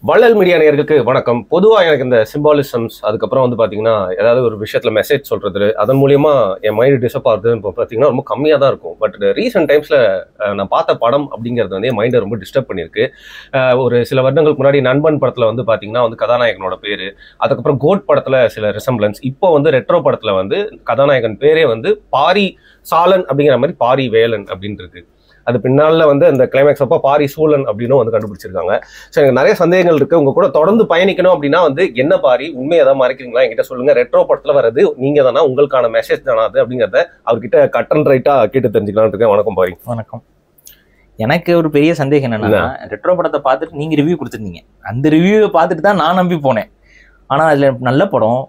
வள்ளல் மீடியா நேயர்களுக்கு வணக்கம். பொதுவாக எனக்கு இந்த சிம்பாலிசம்ஸ் அதுக்கப்புறம் வந்து பார்த்தீங்கன்னா ஏதாவது ஒரு விஷயத்தில் மெசேஜ் சொல்றது அதன் மூலியமா என் மைண்டு டிஸ்டர்ப் ஆகுது இப்போ பார்த்தீங்கன்னா ரொம்ப கம்மியாக தான் இருக்கும். பட் ரீசெண்ட் டைம்ஸில் நான் பார்த்த படம் அப்படிங்கிறது வந்து என் மைண்டை ரொம்ப டிஸ்டர்ப் பண்ணியிருக்கு. ஒரு சில வருடங்களுக்கு முன்னாடி நண்பன் படத்தில் வந்து பார்த்தீங்கன்னா வந்து கதாநாயகனோட பேர், அதுக்கப்புறம் கோட் படத்தில் சில ரிசம்பிளன்ஸ், இப்போ வந்து ரெட்ரோ படத்தில் வந்து கதாநாயகன் பேரே வந்து பாரி சாலன் அப்படிங்கிற மாதிரி பாரி வேலன் அப்படின்னு இருக்கு. அது பின்னால வந்து அந்த கிளைமேக்ஸ் அப்போ பாரி சூழன் அப்படின்னு வந்து கண்டுபிடிச்சிருக்காங்க. ஸோ எனக்கு நிறைய சந்தேகங்கள் இருக்கு. உங்க கூட தொடர்ந்து பயணிக்கணும் அப்படின்னா வந்து என்ன பாரி உண்மையை ஏதாவது மறைக்கிறீங்களா என்கிட்ட சொல்லுங்க. ரெட்ரோ படத்துல வர்றது நீங்க தானா, உங்களுக்கான மெசேஜ் தானா அது அப்படிங்கிறத அவர்கிட்ட கட் அண்ட் ரைட்டா கேட்டு தெரிஞ்சுக்கலாம்னு இருக்கேன். வணக்கம் பாரி. வணக்கம். எனக்கு ஒரு பெரிய சந்தேகம் என்னன்னா, ரெட்ரோ படத்தை பார்த்துட்டு நீங்க ரிவ்யூ கொடுத்துருந்தீங்க, அந்த ரிவ்யூவை பார்த்துட்டு தான் நான் நம்பி போனேன். ஆனா அதுல நல்ல படம்,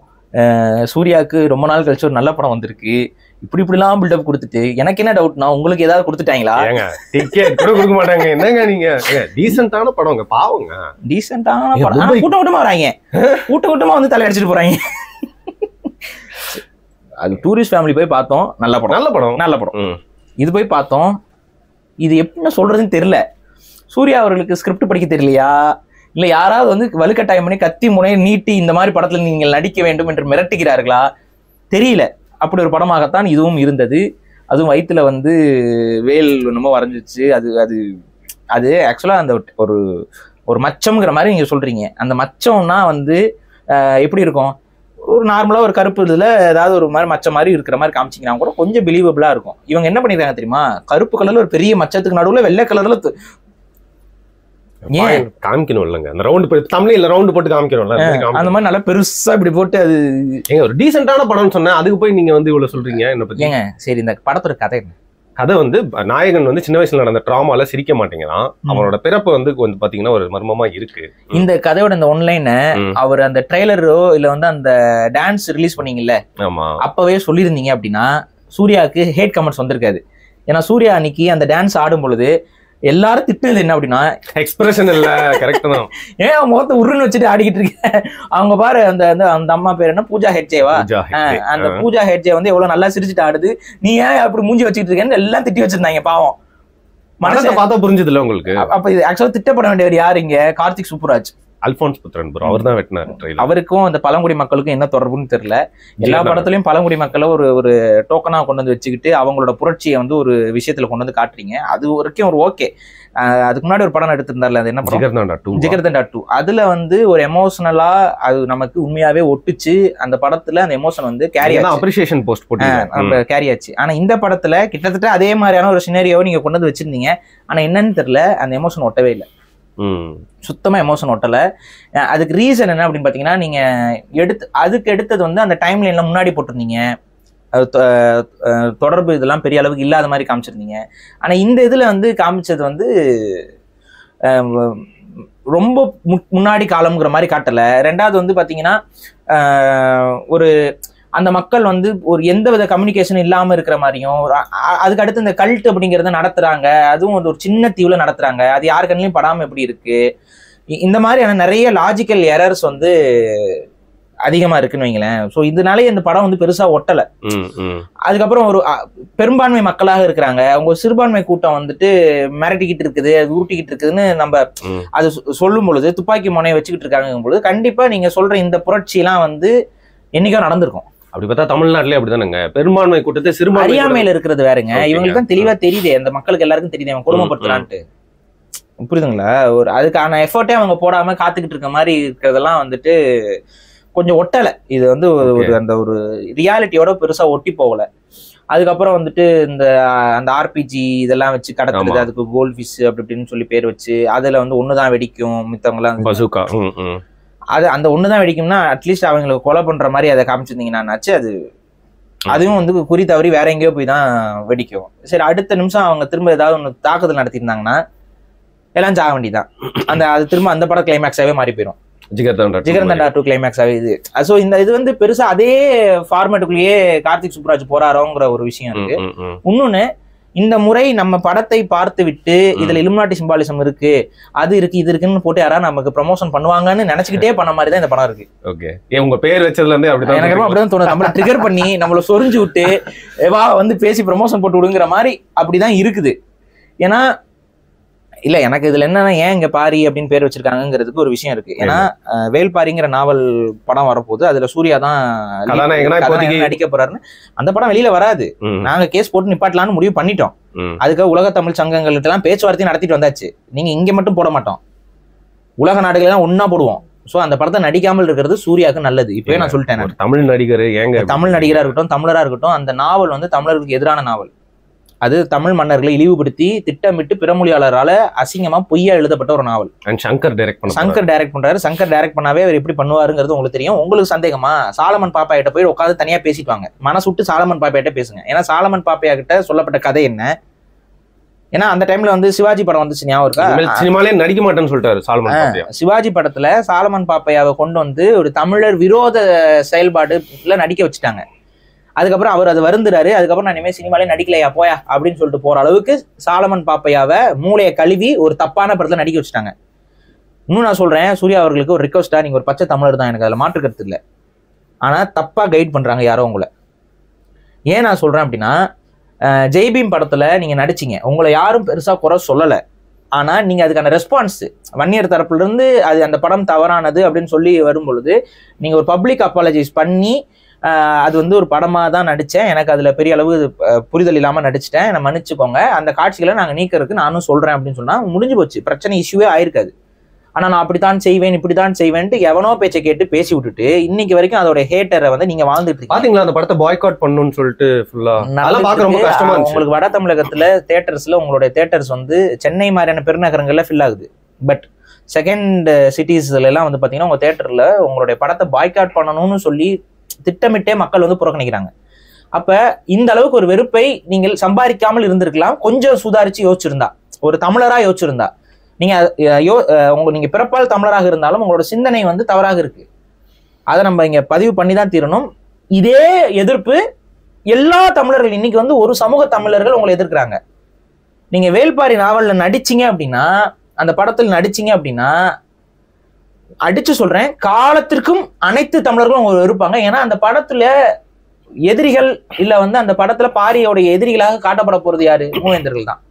சூர்யாவுக்கு ரொம்ப நாள் கழிச்சு ஒரு நல்ல படம் வந்திருக்கு, இப்படிலாம் பில்டப் கொடுத்துட்டு எனக்கு என்ன டவுட்னா, உங்களுக்கு ஏதாவது கொடுத்துட்டாங்களா? டிக்கெட் கூட கொடுக்க மாட்டாங்க. என்னங்க நீங்க, டீசென்ட்டான படம்ங்க, பாவங்க டீசென்ட்டான படம். கூட்டமா வராங்க, கூட்டமா வந்து தலையடிச்சிட்டு போறாங்க. அது டூரிஸ்ட் ஃபேமிலி போய் பார்த்தோம், நல்ல படம். இது போய் பார்த்தோம், இது எப்படின்னு சொல்றதுன்னு தெரியல. சூர்யா அவர்களுக்கு ஸ்கிரிப்ட் படிக்க தெரியலையா, இல்ல யாராவது வந்து வலுக்கட்டாயம் பண்ணி கத்தி முனையை நீட்டி இந்த மாதிரி படத்துல நீங்கள் நடிக்க வேண்டும் என்று மிரட்டுகிறார்களா தெரியல. அப்படி ஒரு படமாகத்தான் இதுவும் இருந்தது. அதுவும் வயிற்றுல வந்து வேல் என்னமோ வரைஞ்சிச்சு. அது அது அது ஆக்சுவலா அந்த ஒரு ஒரு மச்சம்ங்கிற மாதிரி நீங்க சொல்றீங்க. அந்த மச்சம்னா வந்து எப்படி இருக்கும், ஒரு நார்மலா ஒரு கருப்பு இதுல ஏதாவது ஒரு மாதிரி மச்ச மாதிரி இருக்கிற மாதிரி காமிச்சிங்கன்னா கூட கொஞ்சம் பிலீவபிளா இருக்கும். இவங்க என்ன பண்ணிருக்காங்க தெரியுமா, கருப்பு கலர்ல ஒரு பெரிய மச்சத்துக்கு நடுவுல வெள்ளை கலர்ல காமிக்கணும் இல்லங்க, அந்த ரவுண்ட் போட்டு தமிழ்ல ரவுண்ட் போட்டு காமிக்கணும்ல, அந்த மாதிரி நல்லா பெருசா இப்படி போட்டு. அது ஏங்க ஒரு டீசென்ட்டான படம்னு சொன்னா அதுக்கு போய் நீங்க வந்து இவ்வளவு சொல்றீங்க என்ன பத்தி? ஏங்க சரி, இந்த படத்தோட கதை என்ன? கதை வந்து நாயகன் வந்து சின்ன வயசுல நடந்த ட்ராமால சிரிக்க மாட்டேங்கிறான். அவனோட பிறப்பு வந்து கொஞ்சம் பாத்தீங்கன்னா ஒரு மர்மமா இருக்கு. இந்த கதையோட இந்த ஒன்லைன் அவர் அந்த ட்ரெய்லரோ இல்ல வந்து அந்த டான்ஸ் ரிலீஸ் பண்ணீங்கல்ல, அப்பவே சொல்லியிருந்தீங்க அப்படின்னா சூர்யாவுக்கு ஹேட் கமெண்ட்ஸ் வந்திருக்காது. ஏன்னா சூர்யா அன்னைக்கு அந்த டான்ஸ் ஆடும் பொழுது எல்லாரும் திட்டுனது என்ன அப்படின்னா, எக்ஸ்பிரஷன் இல்ல, கரெக்ட் தான், ஏன் முகத்தை உருன்னு வச்சுட்டு ஆடிக்கிட்டு இருக்க. அவங்க பாரு, அந்த அந்த அம்மா பேர் என்ன, பூஜா ஹெட்ஜேவா, அந்த பூஜா ஹெட்ஜே வந்து எவ்வளவு நல்லா சிரிச்சுட்டு ஆடுது, நீ ஏன் அப்படி மூஞ்சி வச்சுக்கிட்டு இருக்கேன்னு எல்லாம் திட்டி வச்சிருந்தாங்க. பாவம், மனசை பார்த்தா புரிஞ்சது இல்ல உங்களுக்கு. அப்ப இது ஆக்சுவலா திட்டப்பட வேண்டியவர் யாரு இங்க? கார்த்திக் சுப்புராஜ், அல்போன்ஸ் புத்திரன் ப்ரோ, அவர் தான் வெட்டினாரு. அவருக்கும் அந்த பழங்குடி மக்களுக்கும் என்ன தொடர்புன்னு தெரியல. எல்லா படத்துலயும் பழங்குடி மக்களை ஒரு ஒரு டோக்கனா கொண்டு வந்து வச்சுக்கிட்டு அவங்களோட புரட்சியை வந்து ஒரு விஷயத்துல கொண்டு வந்து காட்டுறீங்க. அது வரைக்கும் ஒரு ஓகே. அதுக்கு முன்னாடி ஒரு படம் எடுத்திருந்தார்ல, அது என்ன படம், ஜிகர்தண்டா 2. அதுல வந்து ஒரு எமோஷனலா அது நமக்கு உண்மையாவே ஒட்டுச்சு. அந்த படத்துல அந்த எமோஷன் வந்து கேரி ஆச்சு, அப்ரிசியேஷன் போஸ்ட் போட்டு கேரி ஆச்சு. ஆனா இந்த படத்துல கிட்டத்தட்ட அதே மாதிரியான ஒரு சினேரியோவை நீங்க கொண்டு வந்து வச்சிருந்தீங்க. ஆனா என்னன்னு தெரியல, அந்த எமோஷன் ஒட்டவே இல்லை, சுத்தமா எமோஷன் ஒட்டல. அதுக்கு ரீசன் என்ன அப்படின்னு பாத்தீங்கன்னா, நீங்க அதுக்கு எடுத்தது வந்து அந்த டைம் லைன்ல முன்னாடி போட்டிருந்தீங்க, தொடர்பு இதெல்லாம் பெரிய அளவுக்கு இல்லாத மாதிரி காமிச்சிருந்தீங்க. ஆனா இந்த இதுல வந்து காமிச்சது வந்து ரொம்ப முன்னாடி காலம்ங்கிற மாதிரி காட்டல. ரெண்டாவது வந்து பாத்தீங்கன்னா ஒரு அந்த மக்கள் வந்து ஒரு எந்த வித கம்யூனிகேஷன் இல்லாம இருக்கிற மாதிரியும், அதுக்கு அடுத்து இந்த கல்ட் அப்படிங்கறத நடத்துறாங்க, அதுவும் ஒரு சின்ன தீவுல நடத்துறாங்க, அது யாரு கண்ணிலையும் படாம எப்படி இருக்கு, இந்த மாதிரியான நிறைய லாஜிக்கல் எரர்ஸ் வந்து அதிகமா இருக்குன்னு வைங்களேன். ஸோ இதனாலே இந்த படம் வந்து பெருசா ஒட்டலை. அதுக்கப்புறம் ஒரு பெரும்பான்மை மக்களாக இருக்கிறாங்க, அவங்க சிறுபான்மை கூட்டம் வந்துட்டு மிரட்டிக்கிட்டு இருக்குது, அது உருட்டிக்கிட்டு இருக்குதுன்னு நம்ம அது சொல்லும் பொழுது, துப்பாக்கி முனையை வச்சுக்கிட்டு இருக்காங்க பொழுது, கண்டிப்பா நீங்க சொல்ற இந்த புரட்சி எல்லாம் வந்து என்னைக்கோ நடந்திருக்கும். அப்படி பார்த்தா தமிழ்நாட்டிலே அப்படிதானுங்க, பெரும்பான்மை கூட்டத்தை சிறுபான்மை அறியாமையில இருக்கிறது வேறுங்க. இவங்களுக்கு தான் தெளிவா தெரியுது, அந்த மக்களுக்கு எல்லாருக்கும் தெரியுது அவன் குடும்பப்படுத்துறான்ட்டு, புரியுதுங்களா? ஒரு அதுக்கான எஃபர்ட்டே அவங்க போடாம காத்துக்கிட்டு இருக்க மாதிரி இருக்கிறதெல்லாம் வந்துட்டு கொஞ்சம் ஒட்டலை. இது வந்து ஒரு அந்த ஒரு ரியாலிட்டியோட பெருசா ஒட்டி போகல. அதுக்கப்புறம் வந்துட்டு இந்த அந்த ஆர்பிஜி இதெல்லாம் வச்சு கடத்துறது, அதுக்கு கோல்ட் ஃபிஷ் அப்படி இப்படின்னு சொல்லி பேர் வச்சு அதுல வந்து ஒண்ணுதான் வெடிக்கும், மித்தவங்களாம் அது அந்த ஒண்ணுதான் வெடிக்கும்னா அட்லீஸ்ட் அவங்களுக்கு கொலை பண்ற மாதிரி அதை காமிச்சிருந்தீங்கன்னாச்சு அது அதுவும் வந்து குறி தவறி வேற எங்கேயோ போய் தான் வெடிக்கும். சரி, அடுத்த நிமிஷம் அவங்க திரும்ப ஏதாவது ஒன்று தாக்குதல் நடத்திருந்தாங்கன்னா எல்லாம் சாக வேண்டிதான். அது திரும்ப அந்த படம் கிளைமேக்ஸாவே மாறி போயிடும், ஜிகர்தண்டா 2 கிளைமேக்ஸாவே இது. ஸோ இந்த இது வந்து பெருசா அதே ஃபார்மேட்டுக்குள்ளேயே கார்த்திக் சுப்புராஜ் போறாரோங்கிற ஒரு விஷயம் இருக்கு. இன்னொன்னு, இந்த முறை நம்ம படத்தை பார்த்து விட்டு இதுல இலுமினாட்டி சிம்பாலிசம் இருக்கு, அது இருக்கு, இது இருக்குன்னு போட்டு யாராவது நமக்கு ப்ரமோஷன் பண்ணுவாங்கன்னு நினைச்சுக்கிட்டே பண்ண மாதிரி தான் இந்த படம் இருக்கு. ஓகே, உங்க பேர் வச்சதுல இருந்து அப்படிதான் தோணுது. நம்மள ட்ரிகர் பண்ணி நம்மள சொரிஞ்சு விட்டு வந்து பேசி ப்ரமோஷன் போட்டு விடுங்கிற மாதிரி அப்படிதான் இருக்குது. ஏன்னா இல்ல எனக்கு இதுல என்னன்னா ஏன் இங்க பாரி அப்படின்னு பேர் வச்சிருக்காங்கிறதுக்கு ஒரு விஷயம் இருக்கு. ஏன்னா வேல்பாரிங்கிற நாவல் படம் வரப்போகுது, அதுல சூர்யா தான் நடிக்க போறாருன்னு. அந்த படம் வெளியில வராது, நாங்க கேஸ் போட்டு நிப்பாட்டலாம்னு முடிவு பண்ணிட்டோம். அதுக்கு உலக தமிழ் சங்கங்கள்ட்ட எல்லாம் பேச்சுவார்த்தையும் நடத்திட்டு வந்தாச்சு. நீங்க இங்க மட்டும் போட மாட்டோம், உலக நாடுகள் எல்லாம் ஒன்னா போடுவோம். சோ அந்த படத்தை நடிக்காமல் இருக்கிறது சூர்யாவுக்கு நல்லது. இப்பவே நான் சொல்லிட்டேன், தமிழ் நடிகர் தமிழ் நடிகரா இருக்கட்டும் தமிழரா இருக்கட்டும், அந்த நாவல் வந்து தமிழர்களுக்கு எதிரான நாவல். அது தமிழ் மன்னர்களை இழிவுபடுத்தி திட்டமிட்டு பிறமொழியாளரால அசிங்கமா பொய்யா எழுதப்பட்ட ஒரு நாவல். சங்கர் டைரக்ட் பண்றாரு. சங்கர் டைரக்ட் பண்ணாவே அவர் எப்படி பண்ணுவாருங்கிறது உங்களுக்கு தெரியும். உங்களுக்கு சந்தேகமா சாலமன் பாப்பா கிட்ட போய் உட்காந்து தனியா பேசிட்டு வாங்க, மனசு விட்டு சாலமன் பாப்பா கிட்ட பேசுங்க. ஏன்னா சாலமன் பாப்பையா கிட்ட சொல்லப்பட்ட கதை என்ன, ஏன்னா அந்த டைம்ல வந்து சிவாஜி படம் வந்துச்சு, ஞாபகம் இருக்கா? சினிமாலே நடிக்க மாட்டேன்னு சொல்லிட்டாரு சாலமன் பாப்பையா. சிவாஜி படத்துல சாலமன் பாப்பையாவை கொண்டு வந்து ஒரு தமிழர் விரோத செயல்பாடுல நடிக்க வச்சுட்டாங்க. அதுக்கப்புறம் அவர் அது வருந்துறாரு. அதுக்கப்புறம் நான் இனிமேல் சினிமாலே நடிக்கலையா போயா அப்படின்னு சொல்லிட்டு போற அளவுக்கு சாலமன் பாப்பையாவை மூளையை கழுவி ஒரு தப்பான படத்துல நடிக்க வச்சுட்டாங்க. இன்னும் நான் சொல்றேன், சூர்யா அவர்களுக்கு ஒரு ரிக்வஸ்டா, நீங்க ஒரு பச்சை தமிழர் தான், எனக்கு அதுல மாற்று கருத்து இல்லை. ஆனா தப்பா கைட் பண்றாங்க யாரோ உங்களை. ஏன் நான் சொல்றேன் அப்படின்னா, ஜெய்பீம் படத்துல நீங்க நடிச்சீங்க, உங்களை யாரும் பெருசா குறை சொல்லல. ஆனா நீங்க அதுக்கான ரெஸ்பான்ஸ் வன்னியர் தரப்புல இருந்து அது அந்த படம் தவறானது அப்படின்னு சொல்லி வரும் பொழுது நீங்க ஒரு பப்ளிக் அப்பாலஜைஸ் பண்ணி அது வந்து ஒரு படமா தான் நடிச்சேன், எனக்கு அதுல பெரிய அளவு புரிதல் இல்லாம நடிச்சிட்டேன், என்னை மன்னிச்சுக்கோங்க, அந்த காட்சிகளை நாங்க நீக்கிறதுக்கு நானும் சொல்றேன் அப்படின்னு சொன்னா முடிஞ்சு போச்சு, பிரச்சனை இஷ்யூவே ஆயிருக்காது. ஆனா நான் அப்படித்தான் செய்வேன் இப்படித்தான் செய்வேன்ட்டு எவனோ பேச்சை கேட்டு பேசி விட்டுட்டு இன்னைக்கு வரைக்கும் அதோட ஹேட்டரை வந்து நீங்க வாழ்ந்துட்டு இருக்கீங்க. பாத்தீங்களா அந்த படத்தை பாய்காட் பண்ணணும்னு சொல்லிட்டு ஃபுல்லா ரொம்ப கஷ்டமா இருந்துச்சு. உங்களுக்கு வட தமிழகத்துல தியேட்டர்ஸ்ல உங்களுடைய தியேட்டர்ஸ் வந்து சென்னை மாதிரியான பெருநகரங்கள்ல ஃபில் ஆகுது. பட் செகண்ட் சிட்டிஸ்ல எல்லாம் வந்து பாத்தீங்கன்னா உங்க தியேட்டர்ல உங்களுடைய படத்தை பாய்காட் பண்ணணும்னு சொல்லி திட்டமிட்டே மக்கள் வந்து புறக்கணிக்கிறாங்க. அப்ப இந்த அளவுக்கு ஒரு வெறுப்பை நீங்கள் சம்பாதிக்காமல் இருந்திருக்கலாம், கொஞ்சம் சுதாரிச்சு யோசிச்சிருந்தா, ஒரு தமிழரா யோசிச்சிருந்தா. நீங்க பிறப்பால் தமிழராக இருந்தாலும் உங்களோட சிந்தனை வந்து தவறாக இருக்கு, அதை நம்ம இங்க பதிவு பண்ணி தான் தீரணும். இதே எதிர்ப்பு எல்லா தமிழர்கள், இன்னைக்கு வந்து ஒரு சமூக தமிழர்கள் உங்களை எதிர்க்கிறாங்க. நீங்க வேல்பாரி நாவல்ல நடிச்சீங்க அப்படின்னா, அந்த படத்தில் நடிச்சீங்க அப்படின்னா, அடிச்சு சொல்றேன், காலத்திற்கும் அனைத்து தமிழர்களும் அவங்க இருப்பாங்க. ஏன்னா அந்த படத்துல எதிரிகள் இல்ல வந்து அந்த படத்துல பாரியோடைய எதிரிகளாக காட்டப்பட போறது யாரு? மூவேந்தர்கள் தான்.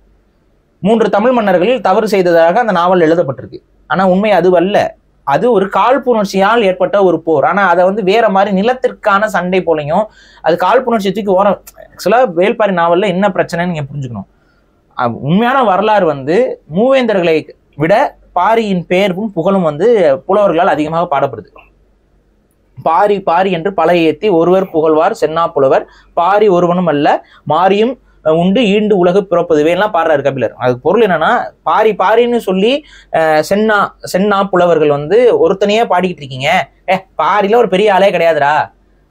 3 தமிழ் மன்னர்கள் தவறு செய்ததாக அந்த நாவல் எழுதப்பட்டிருக்கு. ஆனா உண்மை அது அல்ல, அது ஒரு காழ்ப்புணர்ச்சியால் ஏற்பட்ட ஒரு போர். ஆனா அதை வந்து வேற மாதிரி நிலத்திற்கான சண்டை போலையும் அது காழ்ப்புணர்ச்சி தூக்கி ஓரம். ஆக்சுவலா வேல்பாரி நாவல்ல என்ன பிரச்சனைன்னு நீங்க புரிஞ்சுக்கணும். உண்மையான வரலாறு வந்து மூவேந்தர்களை விட பாரியின் பெயரும் புகழும் வந்து புலவர்களால் அதிகமாக பாடப்படுது. பாரி பாரி என்று பழைய ஏத்தி ஒருவர் புகழ்வார் சென்னா புலவர், பாரி ஒருவனும் அல்ல மாரியும் உண்டு ஈண்டு உலகு பிறப்பதுவே எல்லாம் பாடுறாரு கபிலர். அதுக்கு பொருள் என்னன்னா, பாரி பாரின்னு சொல்லி சென்னா புலவர்கள் வந்து ஒருத்தனையே பாடிக்கிட்டு இருக்கீங்க, பாரில ஒரு பெரிய ஆளே கிடையாதுரா,